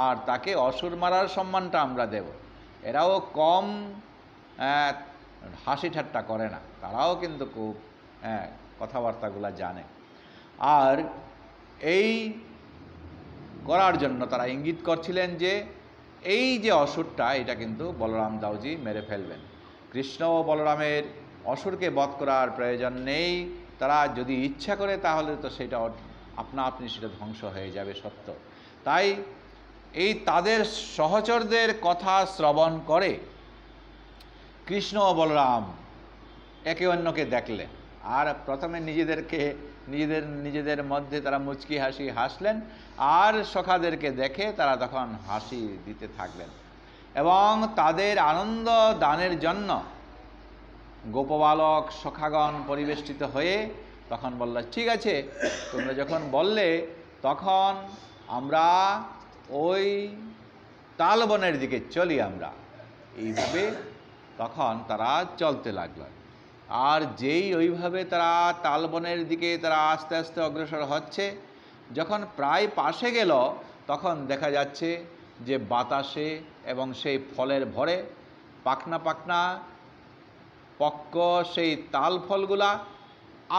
আর তাকে অসুর মারার সম্মানটা আমরা দেব। এরাও কম হাসি ঠাট্টা করে না, তারাও কিন্তু খুব কথাবার্তাগুলো জানে। আর এই করার জন্য তারা ইঙ্গিত করছিলেন যে এই যে অসুরটা, এটা কিন্তু বলরাম দাউজি মেরে ফেলবেন। কৃষ্ণ ও বলরামের অসুরকে বধ করার প্রয়োজন নেই, তারা যদি ইচ্ছা করে তাহলে তো সেটা আপনা আপনি সেটা ধ্বংস হয়ে যাবে, সত্য। তাই এই তাদের সহচরদের কথা শ্রবণ করে কৃষ্ণ ও বলরাম একে অন্যকে দেখলেন, আর প্রথমে নিজেদের মধ্যে তারা মুচকি হাসি হাসলেন, আর সখাদেরকে দেখে তারা তখন হাসি দিতে থাকলেন। এবং তাদের আনন্দ দানের জন্য গোপবালক সখাগণ পরিবেষ্টিত হয়ে তখন বলল, ঠিক আছে, তোমরা যখন বললে, তখন আমরা ওই তালবনের দিকে চলি আমরা। এইভাবে তখন তারা চলতে লাগলো। আর যেই ওইভাবে তারা তালবনের দিকে তারা আস্তে আস্তে অগ্রসর হচ্ছে, যখন প্রায় পাশে গেল, তখন দেখা যাচ্ছে যে বাতাসে এবং সেই ফলের ভরে পাকনা পাকনা পক্ক সেই তাল ফলগুলা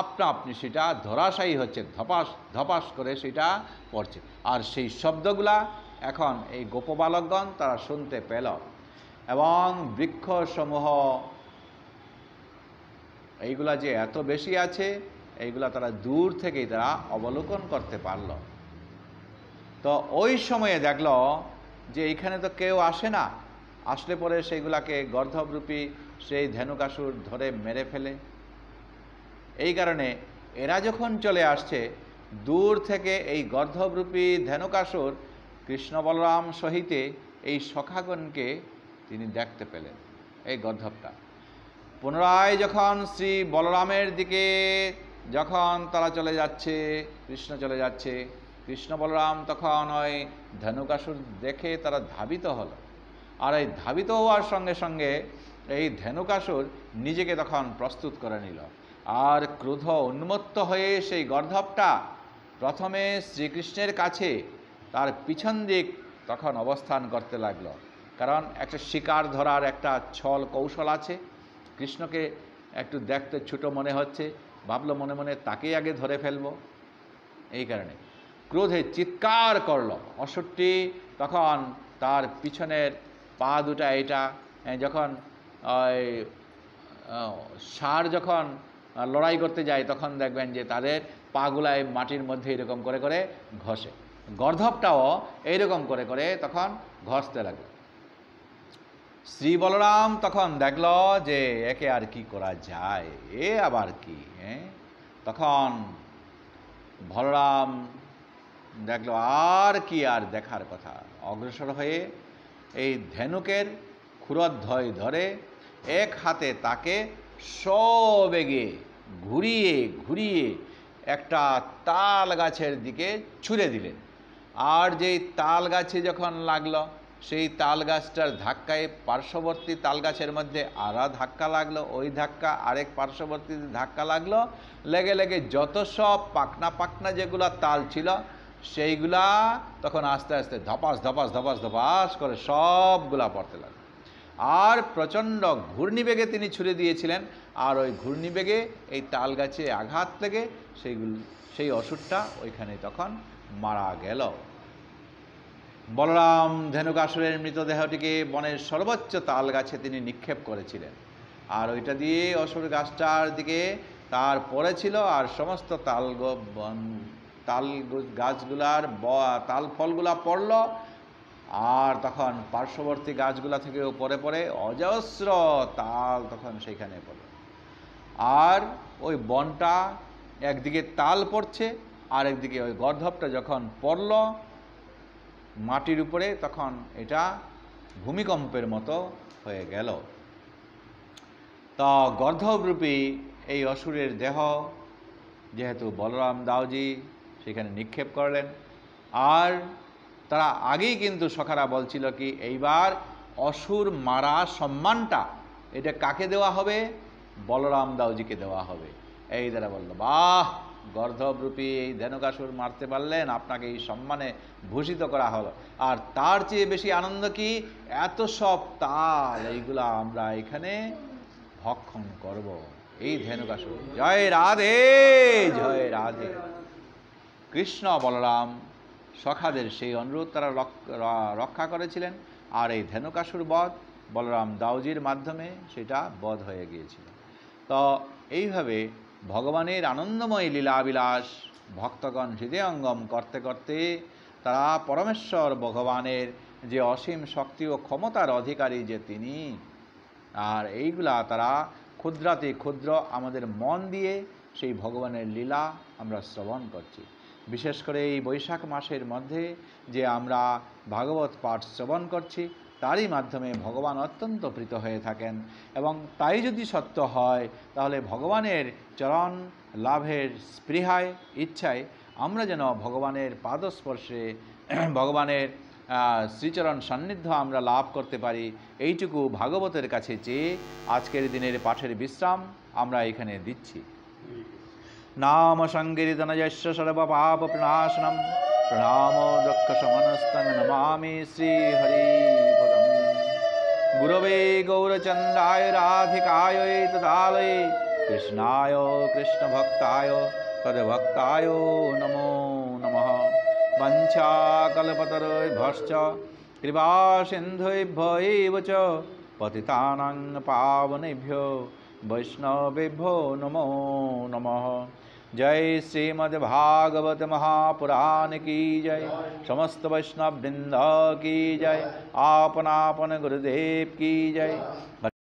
আপনা আপনি সেটা ধরাশায়ী হচ্ছে, ধপাস ধপাস করে সেটা পড়ছে। আর সেই শব্দগুলা এখন এই গোপবালকগণ তারা শুনতে পেল, এবং বৃক্ষসমূহ এইগুলা যে এত বেশি আছে, এইগুলা তারা দূর থেকেই তারা অবলোকন করতে পারল। তো ওই সময়ে দেখল যে এইখানে তো কেউ আসে না, আসলে পরে সেইগুলাকে গর্ধবরূপী সেই ধেনুকাসুর ধরে মেরে ফেলে। এই কারণে এরা যখন চলে আসছে দূর থেকে এই গর্ধবরূপী ধেনুকাসুর কৃষ্ণ বলরাম সহিতে এই সখাগণকে তিনি দেখতে পেলেন। এই গর্ধবটা পুনরায় যখন শ্রী বলরামের দিকে যখন তারা চলে যাচ্ছে, কৃষ্ণ চলে যাচ্ছে, কৃষ্ণ বলরাম তখন ওই ধেনুকাসুর দেখে তারা ধাবিত হলো। আর এই ধাবিত হওয়ার সঙ্গে সঙ্গে এই ধেনুকাসুর নিজেকে তখন প্রস্তুত করে নিল। আর ক্রোধ উন্মত্ত হয়ে সেই গর্ধবটা প্রথমে শ্রীকৃষ্ণের কাছে তার পিছন দিক তখন অবস্থান করতে লাগলো। কারণ একটা শিকার ধরার একটা ছল কৌশল আছে। কৃষ্ণকে একটু দেখতে ছোটো মনে হচ্ছে, ভাবলো মনে মনে তাকেই আগে ধরে ফেলবো। এই কারণে ক্রোধে চিৎকার করলো। অসুরটি তখন তার পিছনের পা দুটা এটা যখন ষাঁড় যখন লড়াই করতে যায় তখন দেখবেন যে তাদের পাগুলায় মাটির মধ্যে এরকম করে করে ঘষে। গর্ধবটাও এইরকম করে করে তখন ঘষতে লাগলো। শ্রী বলরাম তখন দেখল যে একে আর কি করা যায়, এ আবার কি। তখন বলরাম দেখলো আর কি আর দেখার কথা, অগ্রসর হয়ে এই ধেনুকের ক্ষুরোদ্ধয় ধরে এক হাতে তাকে সবেগে ঘুরিয়ে ঘুরিয়ে একটা তাল গাছের দিকে ছুঁড়ে দিলেন। আর যেই তাল গাছে যখন লাগলো সেই তাল গাছটার ধাক্কায় পার্শ্ববর্তী তাল গাছের মধ্যে আরা ধাক্কা লাগলো, ওই ধাক্কা আরেক পার্শ্ববর্তী ধাক্কা লাগলো, লেগে লেগে যত সব পাকনা পাকনা যেগুলো তাল ছিল সেইগুলা তখন আস্তে আস্তে ধপাস ধপাস ধপাস ধপাস করে সবগুলা পড়তে লাগলো। আর প্রচণ্ড ঘূর্ণিবেগে তিনি ছুড়ে দিয়েছিলেন, আর ওই ঘূর্ণিবেগে এই তাল গাছে আঘাত লেগে সেই অসুরটা ওইখানে তখন মারা গেল। বলরাম ধেনুকাসুরের মৃতদেহটিকে বনের সর্বোচ্চ তাল গাছে তিনি নিক্ষেপ করেছিলেন, আর ওইটা দিয়ে অসুর গাছটার দিকে তার পড়েছিল, আর সমস্ত তাল গাছগুলার তাল ফলগুলা পড়ল, আর তখন পার্শ্ববর্তী গাছগুলা থেকেও পরে পরে অজস্র তাল তখন সেইখানে পড়ল। আর ওই বনটা একদিকে তাল পড়ছে, আর একদিকে ওই গর্ধবটা যখন পড়ল মাটির উপরে তখন এটা ভূমিকম্পের মতো হয়ে গেল। তা গর্ধবরূপী এই অসুরের দেহ যেহেতু বলরাম দাওজি সেখানে নিক্ষেপ করলেন, আর তারা আগেই কিন্তু সখারা বলছিল কি এইবার অসুর মারা সম্মানটা এটা কাকে দেওয়া হবে? বলরাম দাওজিকে দেওয়া হবে। এই তারা বলল, বাহ, গর্ধবরূপী এই ধেনুকাসুর মারতে পারলেন, আপনাকে এই সম্মানে ভূষিত করা হলো। আর তার চেয়ে বেশি আনন্দ কি, এত সব তাল এইগুলা আমরা এখানে ভক্ষণ করব। এই ধেনুকাসুর, জয় রাধে জয় রাধে। কৃষ্ণ বলরাম সখাদের সেই অনুরোধ তারা রক্ষা করেছিলেন, আর এই ধেনুকাসুর বধ বলরাম দাওজির মাধ্যমে সেটা বধ হয়ে গিয়েছিল। তো এইভাবে ভগবানের আনন্দময় লীলাবিলাস ভক্তগণ হৃদয়ঙ্গম করতে করতে তারা পরমেশ্বর ভগবানের যে অসীম শক্তি ও ক্ষমতার অধিকারী যে তিনি, আর এইগুলা তারা ক্ষুদ্রাতি ক্ষুদ্র আমাদের মন দিয়ে সেই ভগবানের লীলা আমরা শ্রবণ করছি। বিশেষ করে এই বৈশাখ মাসের মধ্যে যে আমরা ভাগবত পাঠ শ্রবণ করছি তারই মাধ্যমে ভগবান অত্যন্ত প্রীত হয়ে থাকেন, এবং তাই যদি সত্য হয় তাহলে ভগবানের চরণ লাভের স্পৃহায় ইচ্ছায় আমরা যেন ভগবানের পাদস্পর্শে ভগবানের শ্রীচরণ সান্নিধ্য আমরা লাভ করতে পারি, এইটুকু ভাগবতের কাছে চেয়ে আজকের দিনের পাঠের বিশ্রাম আমরা এখানে দিচ্ছি। নাম সংকীর্তনযস্য সর্বপাপ প্রণাশনম প্রণামো দুঃখশমনস্তং নমামি শ্রীহরিপদম। গুরবে গৌরচন্দ্রায় রাধিকায় তদালয়ে কৃষ্ণায় কৃষ্ণভক্তায় তদ্ভক্তায় নমো নমঃ। বঞ্ছাকল্পতরুভ্যশ্চ কৃপাসিন্ধুভ্য এব চ পতিতানাং পাবনেভ্যো বৈষ্ণবেভ্যো নমো নমঃ। जय श्रीमद्भागवत महापुराण की जय। समस्त वैष्णव वृंद की जय। आपन आपन गुरुदेव की जय।